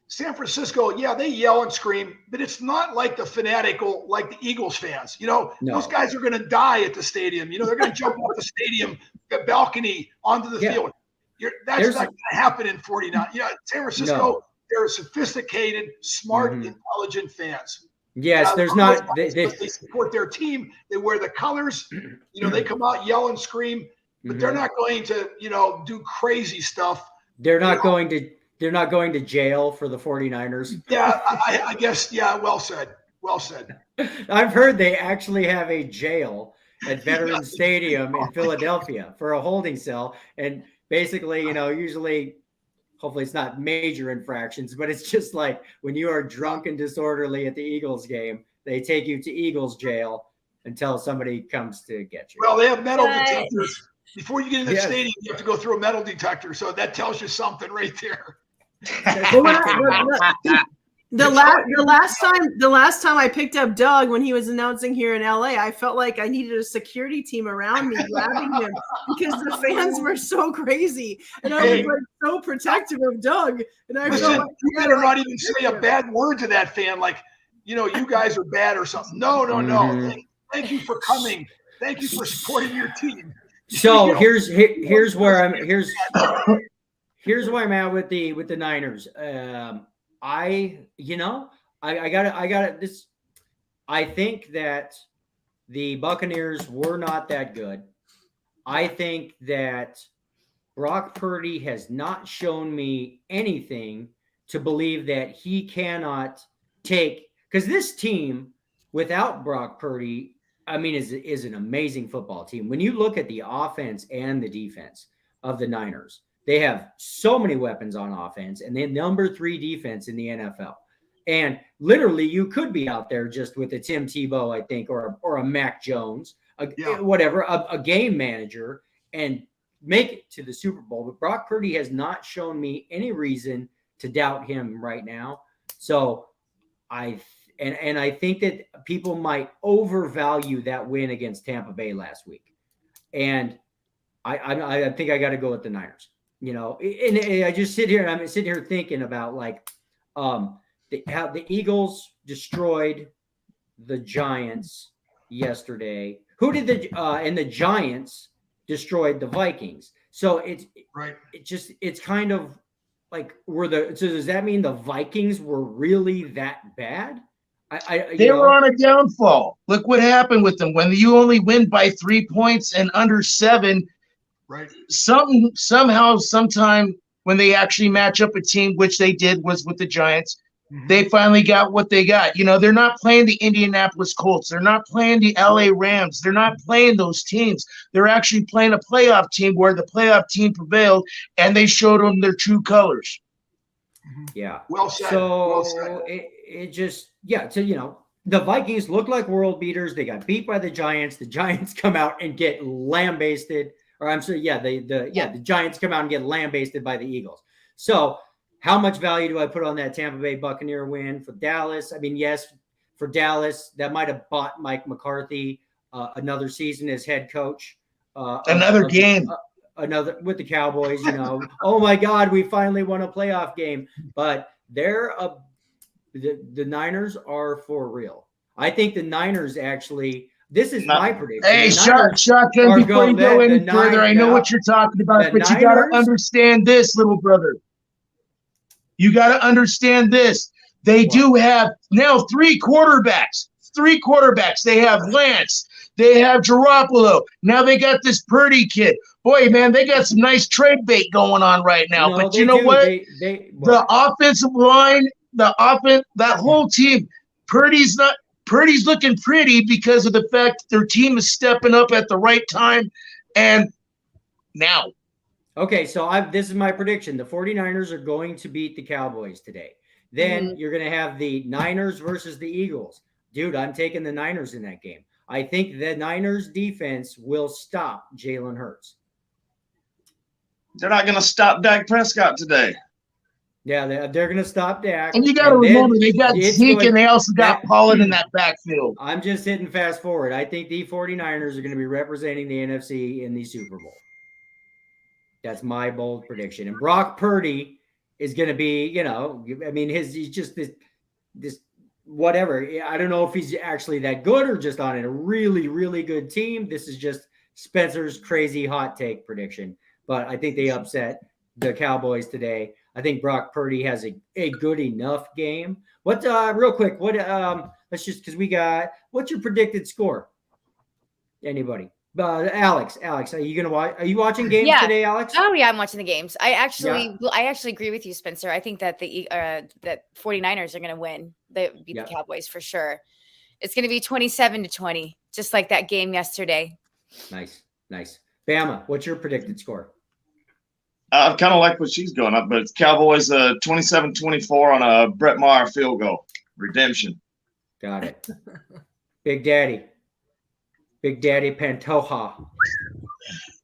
D: San Francisco, yeah, they yell and scream, but it's not like the fanatical, like the Eagles fans. Those guys are going to die at the stadium. They're going to jump off the stadium, the balcony, onto the field. That's not going to happen in 49. San Francisco, they're sophisticated, smart, intelligent fans.
A: Yes, there's not.
D: They support their team. They wear the colors. They come out, yell and scream, but they're not going to, do crazy stuff.
A: They're not going to. They're not going to jail for the 49ers.
D: Yeah, I guess. Yeah, well said. Well said.
A: I've heard they actually have a jail at Veterans Stadium in Philadelphia for a holding cell. And basically, usually, hopefully it's not major infractions, but it's just like when you are drunk and disorderly at the Eagles game, they take you to Eagles jail until somebody comes to get you.
D: Well, they have metal detectors. Before you get in the stadium, you have to go through a metal detector. So that tells you something right there.
F: The last time I picked up Doug when he was announcing here in LA, I felt like I needed a security team around me grabbing him because the fans were so crazy, and I was so protective of Doug. And I felt like
D: you better not even say a bad word to that fan, like you guys are bad or something. No. Thank you for coming. Thank you for supporting your team.
A: So here's where I'm here's where I'm at with the Niners. I think that the Buccaneers were not that good. I think that Brock Purdy has not shown me anything to believe that he cannot take, because this team without Brock Purdy, is an amazing football team. When you look at the offense and the defense of the Niners, they have so many weapons on offense, and they're number 3 defense in the NFL. And literally, you could be out there just with a Tim Tebow, I think, or a Mac Jones, a game manager, and make it to the Super Bowl. But Brock Purdy has not shown me any reason to doubt him right now. So I think that people might overvalue that win against Tampa Bay last week, and I think I got to go with the Niners. And I just sit here and I'm sitting here thinking about how the Eagles destroyed the Giants yesterday. Who did and the Giants destroyed the Vikings. So it's kind of like so does that mean the Vikings were really that bad?
E: They were on a downfall. Look what happened with them when you only win by 3 points and under 7.
D: Right.
E: Somehow, sometime when they actually match up a team, which they did was with the Giants, they finally got what they got. They're not playing the Indianapolis Colts. They're not playing the LA Rams. They're not playing those teams. They're actually playing a playoff team where the playoff team prevailed, and they showed them their true colors.
A: Yeah.
D: Well said.
A: So it just, the Vikings look like world beaters. They got beat by the Giants. The Giants come out and get lambasted. Or I'm sorry, the Giants come out and get lambasted by the Eagles. So how much value do I put on that Tampa Bay Buccaneer win for Dallas? Yes, for Dallas, that might have bought Mike McCarthy another season as head coach.
E: Another game.
A: Another with the Cowboys, oh my God, we finally won a playoff game. But the Niners are for real. I think the Niners actually, this is my prediction.
E: Hey, shotgun, before you go any further, I know what you're talking about, but you got to understand this, little brother. You got to understand this. They do have now 3 quarterbacks. 3 quarterbacks. They have Lance. They have Garoppolo. Now they got this Purdy kid. Boy, man, they got some nice trade bait going on right now. But you know what? The offensive line, that whole team, Purdy's looking pretty because of the fact their team is stepping up at the right time. And now.
A: Okay, so this is my prediction. The 49ers are going to beat the Cowboys today. Then you're going to have the Niners versus the Eagles. Dude, I'm taking the Niners in that game. I think the Niners defense will stop Jalen Hurts.
C: They're not going to stop Dak Prescott today.
A: Yeah, they're going to stop Dak.
E: And you got to remember, they got Zeke and they also got Pollard in that backfield.
A: I'm just hitting fast forward. I think the 49ers are going to be representing the NFC in the Super Bowl. That's my bold prediction. And Brock Purdy is going to be, he's just this whatever. I don't know if he's actually that good or just on a really, really good team. This is just Spencer's crazy hot take prediction. But I think they upset the Cowboys today. I think Brock Purdy has a good enough game. What real quick, let's just because what's your predicted score? Anybody? Alex, are you watching games today, Alex?
B: Oh yeah, I'm watching the games. I actually agree with you, Spencer. I think that that 49ers are going to win. They beat the Cowboys for sure. It's going to be 27-20, just like that game yesterday.
A: Nice. Bama, what's your predicted score?
C: I kind of like what she's going up, but it's Cowboys 27-24 on a Brett Maher field goal. Redemption.
A: Got it. Big Daddy Pantoja.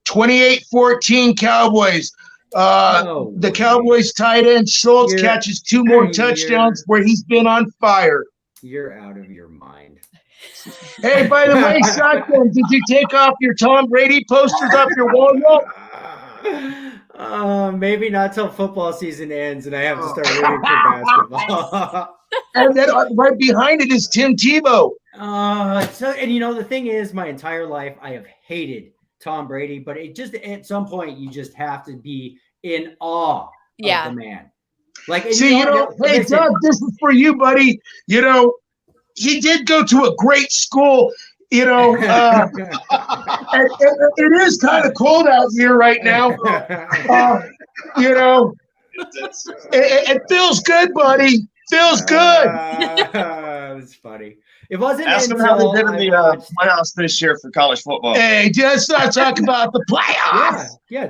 E: 28-14 Cowboys. The Cowboys tight end Schultz catches 2 more touchdowns where he's been on fire.
A: You're out of your mind.
E: Hey, by the way, Shotgun, did you take off your Tom Brady posters off your wall yet?
A: Maybe not till football season ends and I have to start rooting for basketball.
E: And then right behind it is Tim Tebow.
A: The thing is, my entire life I have hated Tom Brady, but it just at some point you just have to be in awe of the man.
E: Hey, Doug, this is for you, buddy. He did go to a great school. And it is kind of cold out here right now. It feels good, buddy. Feels good.
A: That's funny. It wasn't.
C: Ask them how they did in the playoffs this year for college football.
E: Hey, just not talk about the playoffs.
A: Yeah.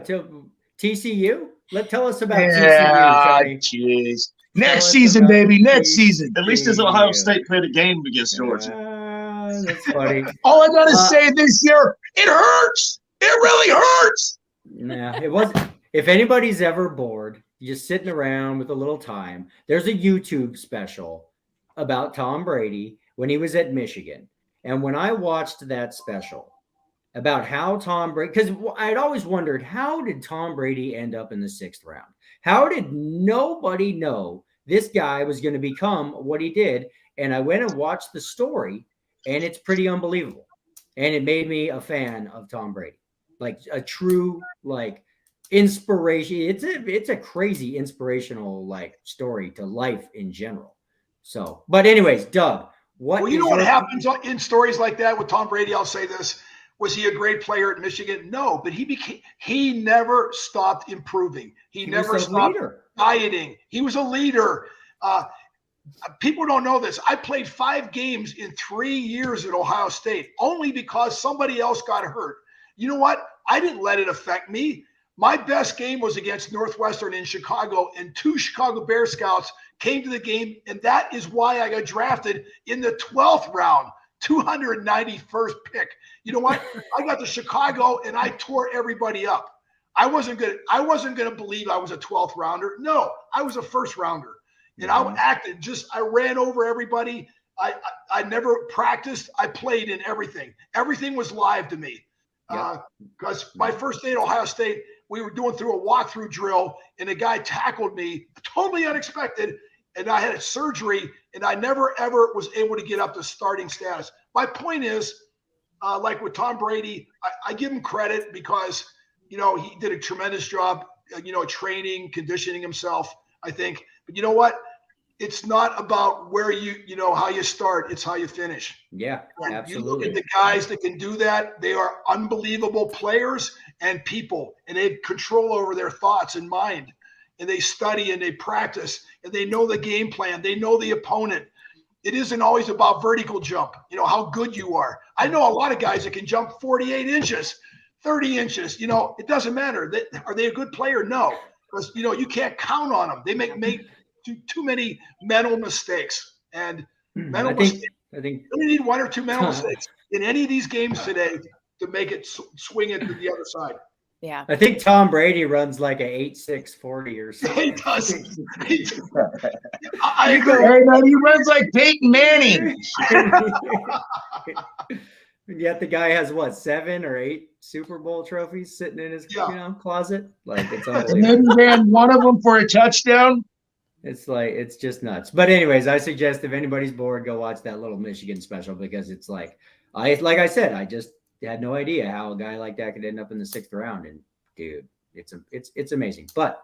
A: TCU. Tell us about TCU.
E: Jeez. Next season, baby. Next season.
C: At least as Ohio State played a game against Georgia.
A: That's funny.
E: All I gotta say this year, it hurts. It really hurts.
A: Nah, it wasn't. If anybody's ever bored, just sitting around with a little time, there's a YouTube special about Tom Brady when he was at Michigan. And when I watched that special about how Tom Brady, because I'd always wondered, how did Tom Brady end up in the 6th round? How did nobody know this guy was going to become what he did? And I went and watched the story, and it's pretty unbelievable. And it made me a fan of Tom Brady, like a true, inspiration. It's a crazy inspirational story to life in general. So, but anyways, Doug, what
D: happens in stories like that with Tom Brady? I'll say this: was he a great player at Michigan? No, but he never stopped improving. He never stopped dieting. He was a leader. People don't know this. I played 5 games in 3 years at Ohio State only because somebody else got hurt. You know what? I didn't let it affect me. My best game was against Northwestern in Chicago, and 2 Chicago Bear Scouts came to the game, and that is why I got drafted in the 12th round, 291st pick. You know what? I got to Chicago, and I tore everybody up. I wasn't going to believe I was a 12th rounder. No, I was a 1st rounder. And I ran over everybody. I never practiced. I played in everything. Everything was live to me. Because my first day at Ohio State, we were doing through a walkthrough drill, and a guy tackled me, totally unexpected, and I had a surgery, and I never, ever was able to get up to starting status. My point is, like with Tom Brady, I give him credit because, he did a tremendous job, training, conditioning himself, I think. But you know what? It's not about where how you start. It's how you finish.
A: Yeah,
D: and
A: absolutely.
D: You look at the guys that can do that. They are unbelievable players and people, and they have control over their thoughts and mind. And they study and they practice, and they know the game plan. They know the opponent. It isn't always about vertical jump, how good you are. I know a lot of guys that can jump 48 inches, 30 inches. It doesn't matter. Are they a good player? No. Because, you can't count on them. They make too many mental mistakes. And mental mistakes,
A: I think
D: you only need 1 or 2 mental mistakes. in any of these games today to make it swing it to the other side.
B: Yeah.
A: I think Tom Brady runs like a 8.640 or something.
D: He does. I agree.
E: Hey, man, he runs like Peyton Manning.
A: And yet the guy has what, 7 or 8 Super Bowl trophies sitting in his closet. Like it's
E: And then he ran one of them for a touchdown.
A: it's just nuts. But anyways, I suggest if anybody's bored, go watch that little Michigan special because it's like I said, I just had no idea how a guy like that could end up in the 6th round. And dude, it's amazing. But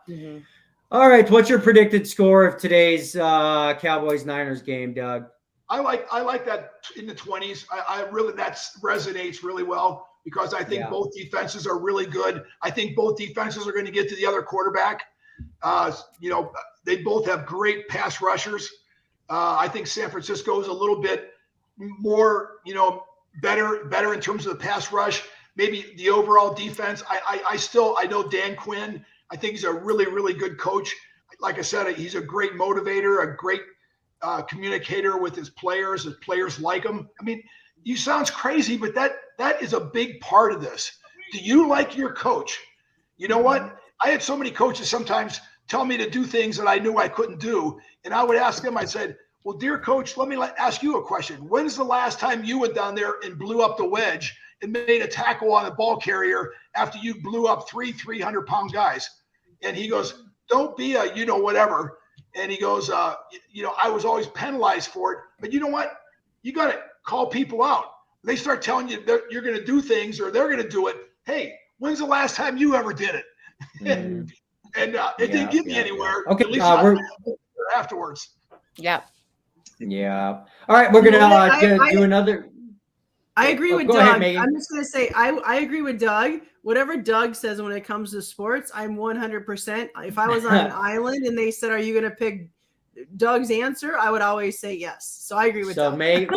A: all right, what's your predicted score of today's Cowboys-Niners game, Doug?
D: I like that in the 20s. I really, that resonates really well because I think both defenses are really good. I think both defenses are going to get to the other quarterback. They both have great pass rushers. I think San Francisco is a little bit more, better in terms of the pass rush. Maybe the overall defense. I know Dan Quinn. I think he's a really, really good coach. Like I said, he's a great motivator, a great communicator with his players. His players like him. I mean, you sounds crazy, but that is a big part of this. Do you like your coach? You know what? I had so many coaches sometimes tell me to do things that I knew I couldn't do. And I would ask them, I said, well, dear coach, let me ask you a question. When's the last time you went down there and blew up the wedge and made a tackle on a ball carrier after you blew up 300-pound guys? And he goes, don't be a, whatever. And he goes, I was always penalized for it. But you know what? You got to call people out. They start telling you that you're going to do things or they're going to do it. Hey, when's the last time you ever did it? And it didn't get me anywhere.
A: Okay,
D: at least we're afterwards.
B: Yeah.
A: Yeah. All right, we're gonna do another.
F: I agree with
A: go
F: Doug.
A: ahead, Megan.
F: I'm just gonna say I agree with Doug. Whatever Doug says when it comes to sports, I'm 100%. If I was on an island and they said, "Are you gonna pick Doug's answer?" I would always say yes. So I agree with Doug.
A: Megan,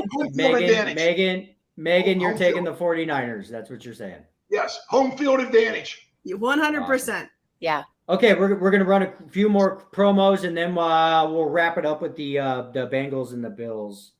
A: you're taking the 49ers. That's what you're saying.
D: Yes, home field advantage.
F: 100%.
B: Yeah.
A: Okay, we're gonna run a few more promos and then we'll wrap it up with the Bengals and the Bills.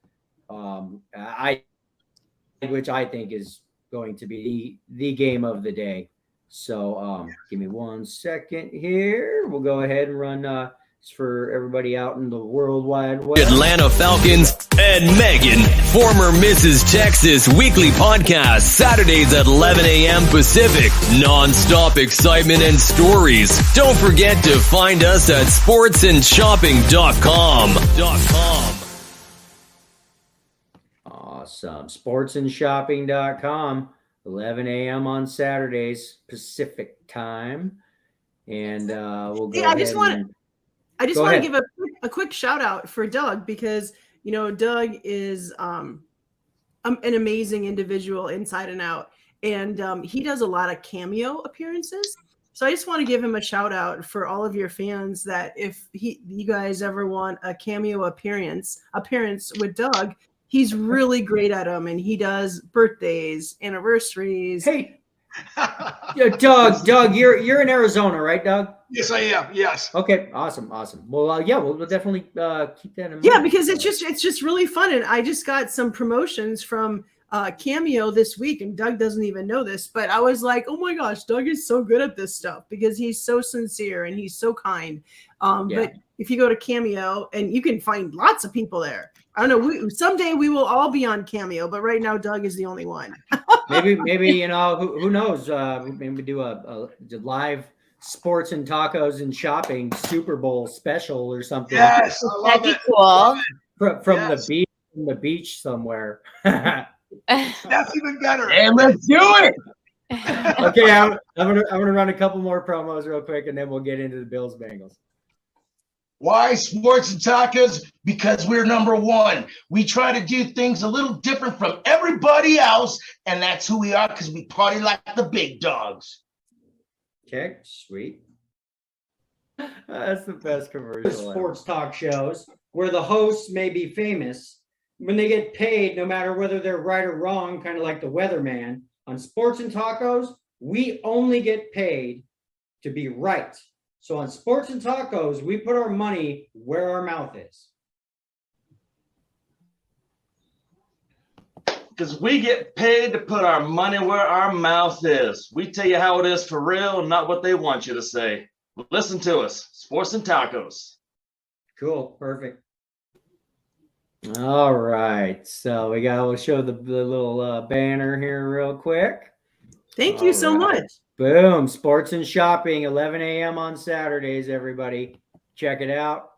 A: Which I think is going to be the game of the day. So give me 1 second here. We'll go ahead and run for everybody out in the World Wide Web.
G: Atlanta Falcons and Megan, former Mrs. Texas weekly podcast, Saturdays at 11 a.m. Pacific. Non-stop excitement and stories. Don't forget to find us at sportsandshopping.com.
A: Awesome. Sportsandshopping.com, 11 a.m. on Saturdays Pacific time. And we'll go ahead
F: I just want to give a quick shout out for Doug because, Doug is an amazing individual inside and out. And he does a lot of cameo appearances. So I just want to give him a shout out for all of your fans that if you guys ever want a cameo appearance with Doug, he's really great at them. And he does birthdays, anniversaries.
A: Hey, Doug, you're in Arizona, right, Doug?
D: Yes, I am. Yes.
A: Okay. Awesome. Well, we'll definitely keep that in mind.
F: Yeah, because it's just really fun, and I just got some promotions from Cameo this week, and Doug doesn't even know this, but I was like, oh my gosh, Doug is so good at this stuff because he's so sincere and he's so kind. But if you go to Cameo, and you can find lots of people there. I don't know. Someday we will all be on Cameo, but right now Doug is the only one.
A: maybe who knows? Maybe do a live sports and tacos and shopping Super Bowl special or something.
D: Yes, I love
B: That'd
D: it.
B: be cool.
A: From the beach somewhere.
D: That's even better.
E: And let's do it.
A: Okay, I'm gonna run a couple more promos real quick, and then we'll get into the Bills Bengals.
E: Why sports and tacos? Because we're number one. We try to do things a little different from everybody else, and that's who we are because we party like the big dogs.
A: Okay, sweet. That's the best commercial. Sports talk shows where the hosts may be famous, when they get paid, no matter whether they're right or wrong, kind of like the weatherman. On Sports and Tacos, we only get paid to be right. So on Sports and Tacos, we put our money where our mouth is.
C: Because we get paid to put our money where our mouth is. We tell you how it is for real, not what they want you to say. Listen to us. Sports and Tacos.
A: Cool. Perfect. All right. So we'll show the little banner here real quick.
F: Thank you so much.
A: Boom. Sports and Shopping, 11 a.m. on Saturdays, everybody. Check it out.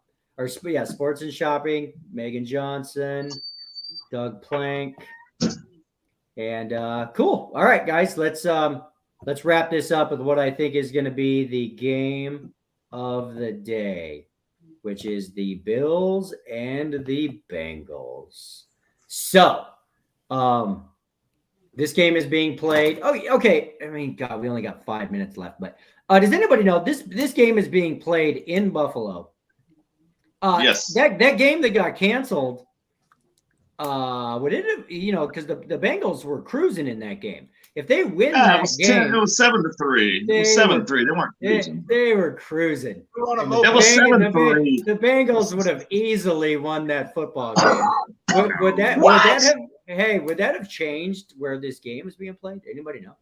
A: Sports and Shopping, Megan Johnson, Doug Plank. And cool. All right, guys, let's wrap this up with what I think is going to be the game of the day, which is the Bills and the Bengals. So, this game is being played. Oh, okay. I mean, God, we only got 5 minutes left, but does anybody know this game is being played in Buffalo?
C: Yes.
A: That game that got canceled. Would it have, because the Bengals were cruising in that game. If they win that game,
C: it was 7-3. It was 7-3. They weren't cruising.
A: They were cruising.
C: It was 7-3.
A: The Bengals would have easily won that football game. Would that have changed where this game is being played? Anybody know?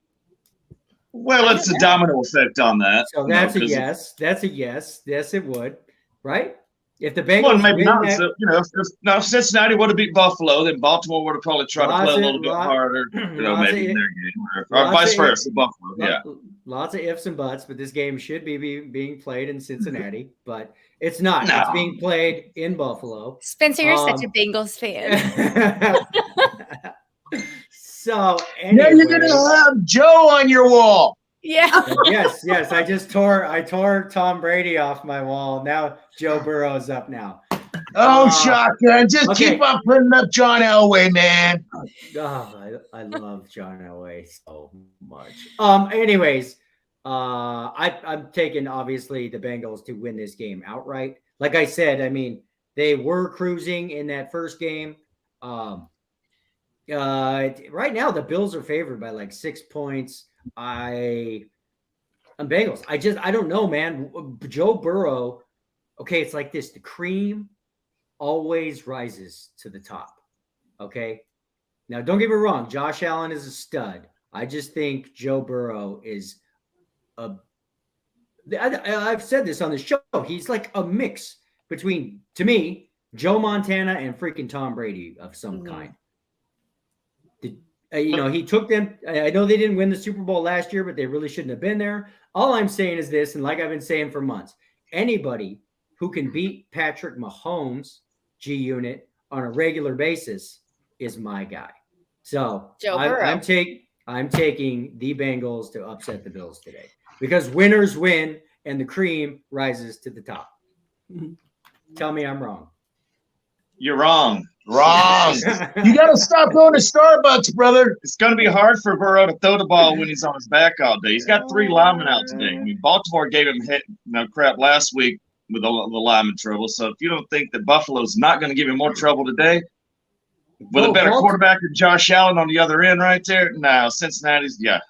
C: Well, it's a domino effect on that.
A: So that's a yes. That's a yes. Yes, it would. Right? If the Bengals,
C: well, maybe not. So, if Cincinnati would have beat Buffalo, then Baltimore would have probably tried to play a little bit harder. Maybe in their game, or vice versa. Buffalo, yeah.
A: Lots of ifs and buts, but this game should be being played in Cincinnati, but it's not. No. It's being played in Buffalo.
B: Spencer, you're such a Bengals fan.
A: So
E: now you're gonna have Joe on your wall.
B: Yeah.
A: Yes. I tore Tom Brady off my wall. Now Joe Burrow's up now.
E: Oh, shotgun. Just keep on putting up John Elway, man.
A: Oh, I love John Elway so much. Anyways, I'm taking obviously the Bengals to win this game outright. Like I said, I mean, they were cruising in that first game. Right now the Bills are favored by like 6 points. I'm Bengals. I don't know, man. Joe Burrow. Okay, it's like this. The cream always rises to the top. Okay. Now, don't get me wrong. Josh Allen is a stud. I just think Joe Burrow is I've said this on the show. He's like a mix between, to me, Joe Montana and freaking Tom Brady of some kind. He took them. I know they didn't win the Super Bowl last year, but they really shouldn't have been there. All I'm saying is this, and like I've been saying for months, anybody who can beat Patrick Mahomes, G Unit, on a regular basis is my guy. So I'm taking the Bengals to upset the Bills today because winners win and the cream rises to the top. Tell me I'm wrong.
C: You're wrong.
E: Wrong. You got to stop going to Starbucks, brother.
C: It's going to be hard for Burrow to throw the ball when he's on his back all day. He's got 3 linemen out today. I mean, Baltimore gave him crap last week with the lineman trouble. So if you don't think that Buffalo's not going to give him more trouble today, with a better quarterback than Josh Allen on the other end right there, no, Cincinnati's, it's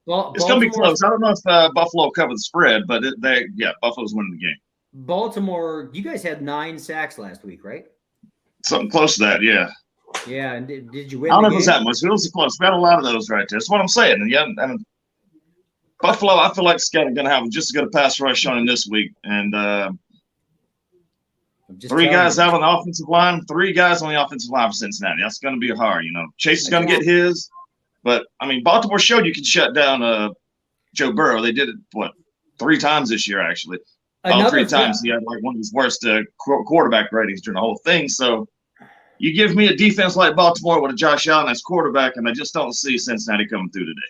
C: going to be close. I don't know if Buffalo covered the spread, but Buffalo's winning the game.
A: Baltimore, you guys had 9 sacks last week, right?
C: Something close to that, yeah.
A: Yeah, and did you win?
C: I don't know if it was that much. It was close. We had a lot of those right there. That's what I'm saying. And Buffalo, I feel like it's going to have just as good a pass rush on him this week. And 3 guys out on the offensive line, 3 guys on the offensive line for Cincinnati. That's going to be hard, Chase is going to get his. But, I mean, Baltimore showed you can shut down Joe Burrow. They did it, 3 times this year, actually. All 3 times he had like one of his worst quarterback ratings during the whole thing. So you give me a defense like Baltimore with a Josh Allen as quarterback, and I just don't see Cincinnati coming through today.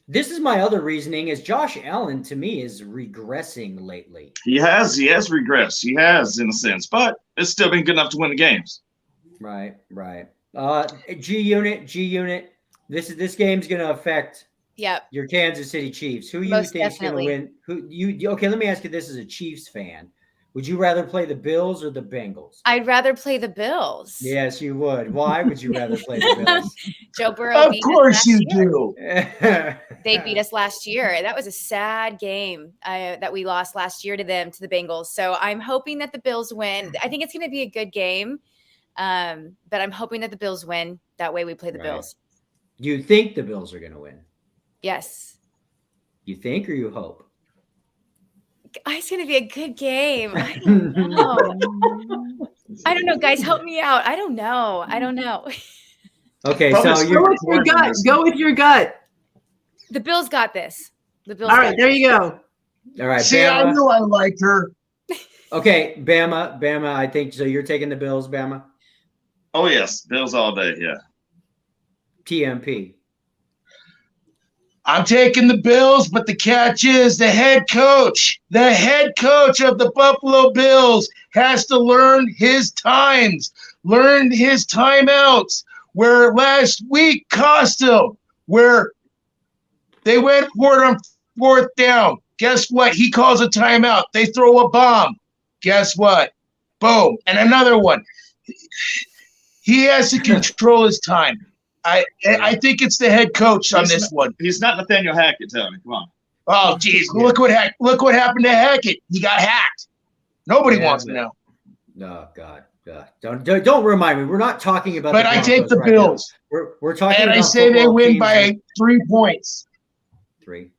A: This is my other reasoning is Josh Allen, to me, is regressing lately.
C: He has regressed. He has, in a sense, but it's still been good enough to win the games.
A: Right. G Unit. This game's going to affect your Kansas City Chiefs. Who you think is going to win? Okay, let me ask you this as a Chiefs fan. Would you rather play the Bills or the Bengals?
B: I'd rather play the Bills.
A: Yes, you would. Why would you rather play the Bills?
B: Joe Burrow.
E: Of course you do.
B: They beat us last year. That was a sad game that we lost last year to the Bengals. So I'm hoping that the Bills win. I think it's going to be a good game, but I'm hoping that the Bills win. That way we play the Bills.
A: Do you think the Bills are going to win?
B: Yes.
A: You think or you hope?
B: It's going to be a good game. I don't know. I don't know, guys. Help me out. I don't know.
A: Okay,
C: Probably
A: so
F: Go with your gut. Go with your gut.
B: The Bills got this. The Bills.
F: All right, there you go.
A: All right,
E: See, I
A: Bama.
E: knew I liked her.
A: Okay, Bama. I think so. You're taking the Bills, Bama.
C: Oh yes, Bills all day. Yeah.
A: TMP.
E: I'm taking the Bills, but the catch is the head coach of the Buffalo Bills has to learn his times, learn his timeouts, where last week cost him, where they went for it on fourth down. Guess what? He calls a timeout. They throw a bomb. Guess what? Boom. And another one. He has to control his time. I think it's the head coach on this one.
C: He's not Nathaniel Hackett, tell me. Come on.
E: Oh, geez. Look what happened to Hackett. He got hacked. Nobody wants to know.
A: Oh, God. Don't remind me. We're not talking about
E: But
A: the
E: I take
A: Broncos
E: the
A: right
E: Bills.
A: now. We're talking
E: And
A: about
E: I say they
A: football
E: win
A: teams
E: by
A: and-
E: 3 points.
A: 3.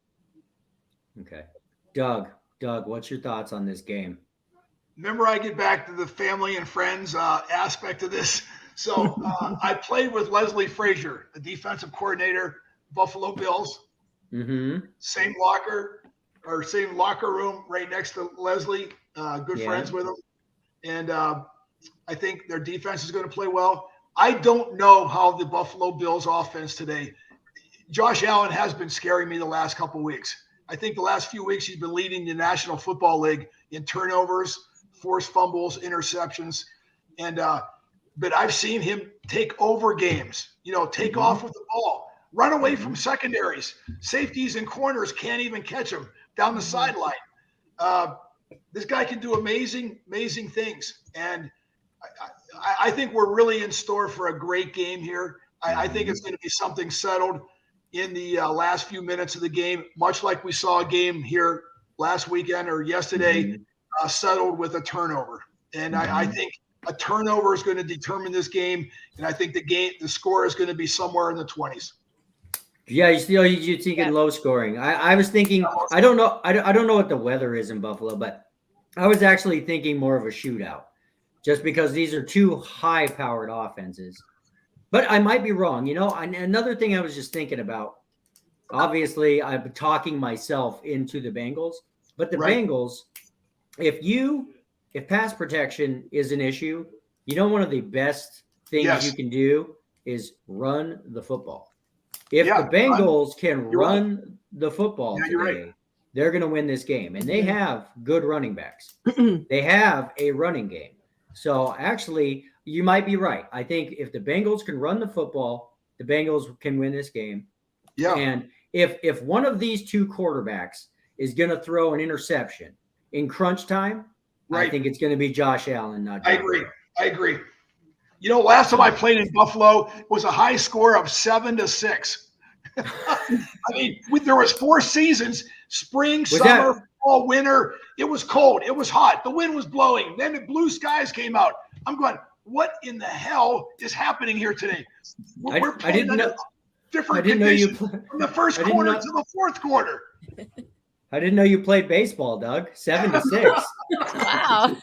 A: Okay. Doug, what's your thoughts on this game?
D: Remember, I get back to the family and friends aspect of this. So I played with Leslie Frazier, the defensive coordinator, Buffalo Bills.
A: Mm-hmm.
D: Same locker room right next to Leslie. Good friends with him. And I think their defense is going to play well. I don't know how the Buffalo Bills offense today. Josh Allen has been scaring me the last couple of weeks. I think the last few weeks he's been leading the National Football League in turnovers, forced fumbles, interceptions. And but I've seen him take over games, take off with the ball, run away from secondaries. Safeties and corners can't even catch him down the sideline. This guy can do amazing things. And I think we're really in store for a great game here. I think it's going to be something settled in the last few minutes of the game, much like we saw a game here last weekend or yesterday, settled with a turnover. And I think a turnover is going to determine this game, and I think the score is going to be somewhere in the 20s.
A: Yeah, you're thinking low scoring. I was thinking, I don't know what the weather is in Buffalo, but I was actually thinking more of a shootout, just because these are two high-powered offenses. But I might be wrong. Another thing I was just thinking about. Obviously, I'm talking myself into the Bengals, but the Bengals, if pass protection is an issue, one of the best things you can do is run the football. If the Bengals can run the football today, they're going to win this game. And they have good running backs. They have a running game. So actually, you might be right. I think if the Bengals can run the football, the Bengals can win this game. Yeah. And if one of these two quarterbacks is going to throw an interception in crunch time, I think it's going to be Josh Allen, not Josh Allen.
D: I agree. Last time I played in Buffalo was a high score of 7-6. I mean, there was 4 seasons: spring, summer, fall, winter. It was cold. It was hot. The wind was blowing. Then the blue skies came out. I'm going, what in the hell is happening here today? We're playing under different conditions from the first quarter to the fourth quarter.
A: I didn't know you played baseball, Doug. 7-6.
B: Wow.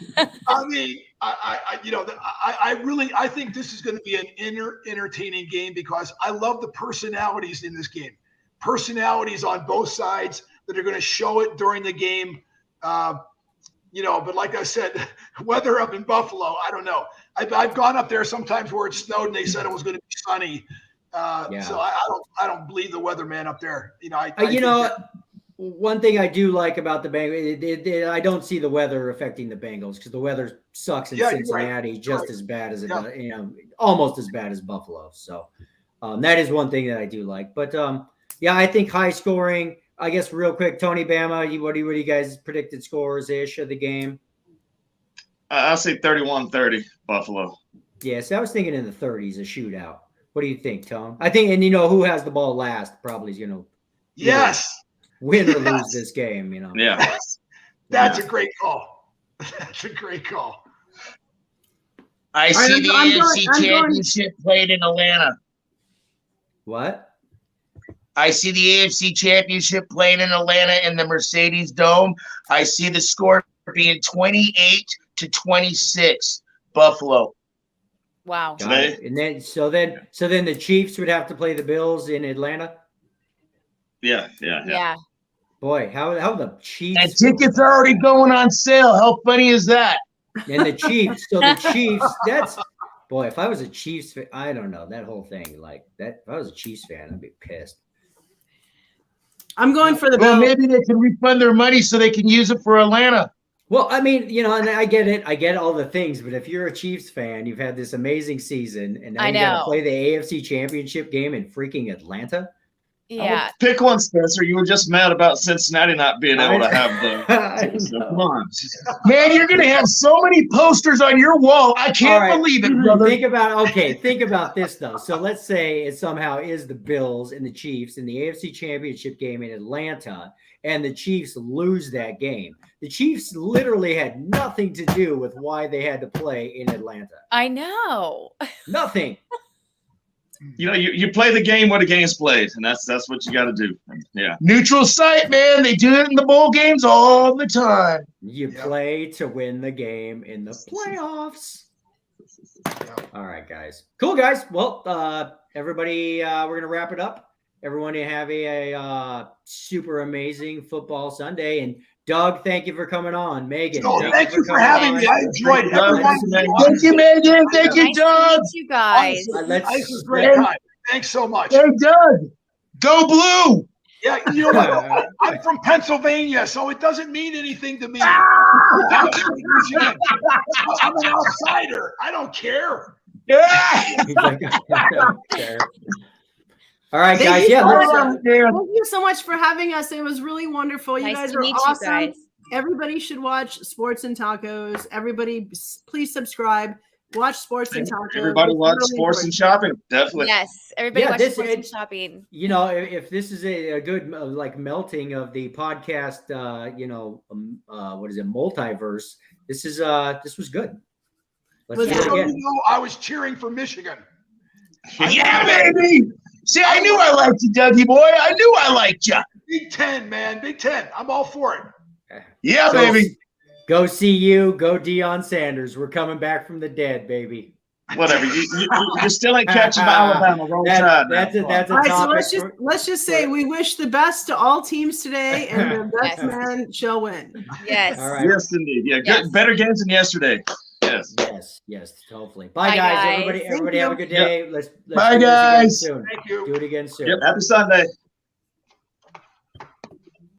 D: I mean, I think this is going to be an entertaining game because I love the personalities in this game. Personalities on both sides that are going to show it during the game. But like I said, weather up in Buffalo, I don't know. I've gone up there sometimes where it snowed and they said it was going to be sunny. So I don't believe the weatherman up there.
A: One thing I do like about the Bengals, I don't see the weather affecting the Bengals because the weather sucks in Cincinnati just as bad as it does, almost as bad as Buffalo. So that is one thing that I do like. But I think high scoring. I guess real quick, Tony, Bama, what are you guys' predicted scores ish of the game?
C: I'll say 31-30 Buffalo.
A: Yes, I was thinking in the 30s, a shootout. What do you think, Tom? I think, and who has the ball last probably is going to win or lose this game,
C: Yeah.
D: That's a great call. That's a great call.
E: I see the AFC Championship played in Atlanta.
A: What?
E: I see the AFC Championship playing in Atlanta in the Mercedes Dome. I see the score being 28-26, Buffalo.
B: Wow.
A: Got it. And then so then the Chiefs would have to play the Bills in Atlanta.
C: Yeah.
A: Boy, how the Chiefs
E: And tickets are already going on sale. How funny is that?
A: and the Chiefs. So the Chiefs. That's boy. If I was a Chiefs fan, I don't know that whole thing. Like that. If I was a Chiefs fan, I'd be pissed.
F: I'm going for the
E: Well,
F: Bills.
E: maybe they can refund their money so they can use it for Atlanta.
A: Well, I mean, you know, and I get it. I get all the things, but if you're a Chiefs fan, you've had this amazing season, and now
B: I
A: you got to
B: know.
A: play the AFC Championship game in freaking Atlanta.
B: Yeah.
C: Pick one, Spencer. You were just mad about Cincinnati not being able to have
A: I
C: the.
A: know.
C: Come on.
E: Man, you're going to have so many posters on your wall. I can't
A: All right.
E: believe it, brother.
A: Think about this though. So let's say it somehow is the Bills and the Chiefs in the AFC Championship game in Atlanta, and the Chiefs lose that game. The Chiefs literally had nothing to do with why they had to play in Atlanta.
B: I know.
A: Nothing.
C: You know, you play the game where the game's played, and that's what you got to do. Yeah.
E: Neutral site, man. They do it in the bowl games all the time.
A: You play to win the game in the playoffs. All right, guys. Cool, guys. Well, everybody, we're going to wrap it up. Everyone have a super amazing football Sunday. And Doug, thank you for coming on. Megan,
D: Thank you for having me. I enjoyed it.
E: Thank you, Megan. Thank you,
B: Nice to
E: Doug.
B: meet you guys.
D: This was a great time. Thanks so much.
E: Hey, Doug. Go blue.
D: Yeah, you know what? I'm from Pennsylvania, so it doesn't mean anything to me. I'm an outsider. I don't care.
E: Yeah.
A: He's like, I don't care. All right,
F: Thank
A: guys.
F: you
A: Yeah,
F: so
A: let's,
F: much. Thank you so much for having us. It was really wonderful. You
B: Nice
F: guys
B: to
F: are
B: meet you
F: awesome.
B: guys.
F: Everybody should watch Sports and Tacos. Everybody, please subscribe. Watch Sports and Tacos.
C: Everybody
F: It's
C: watch
F: really
C: sports and
F: important.
C: shopping. Definitely.
B: Yes. Everybody
A: Yeah,
B: watch
A: this
B: sports and
A: is-
B: shopping.
A: you know, if this is a good like melting of the podcast, what is it, multiverse? This was good. Let's
F: Was
A: do
F: it
A: it
D: So,
A: again.
D: you know, I was cheering for Michigan.
E: Yeah, baby. See, I knew I liked you, Dougie boy. I knew I liked you.
D: Big Ten, man. Big Ten. I'm all for it.
E: Yeah,
A: So-
E: baby.
A: Go CU, go Deion Sanders. We're coming back from the dead, baby.
C: Whatever. You still ain't catching Alabama. Wrong side.
A: That's a
F: All right, so
A: topic.
F: let's just say we wish the best to all teams today, and the best
B: Yes.
F: man shall win.
B: Yes.
A: All right.
C: Yes, indeed. Yeah,
B: Yes.
C: good. Better games than yesterday. Yes.
A: Yes, hopefully. Bye,
B: Bye,
A: guys.
B: guys.
A: Everybody
F: Thank
A: have a
F: you.
A: good day. Let's
E: Bye,
A: do this again
E: guys.
A: soon.
D: Thank you.
A: Do it again soon.
C: Yep. Happy Sunday.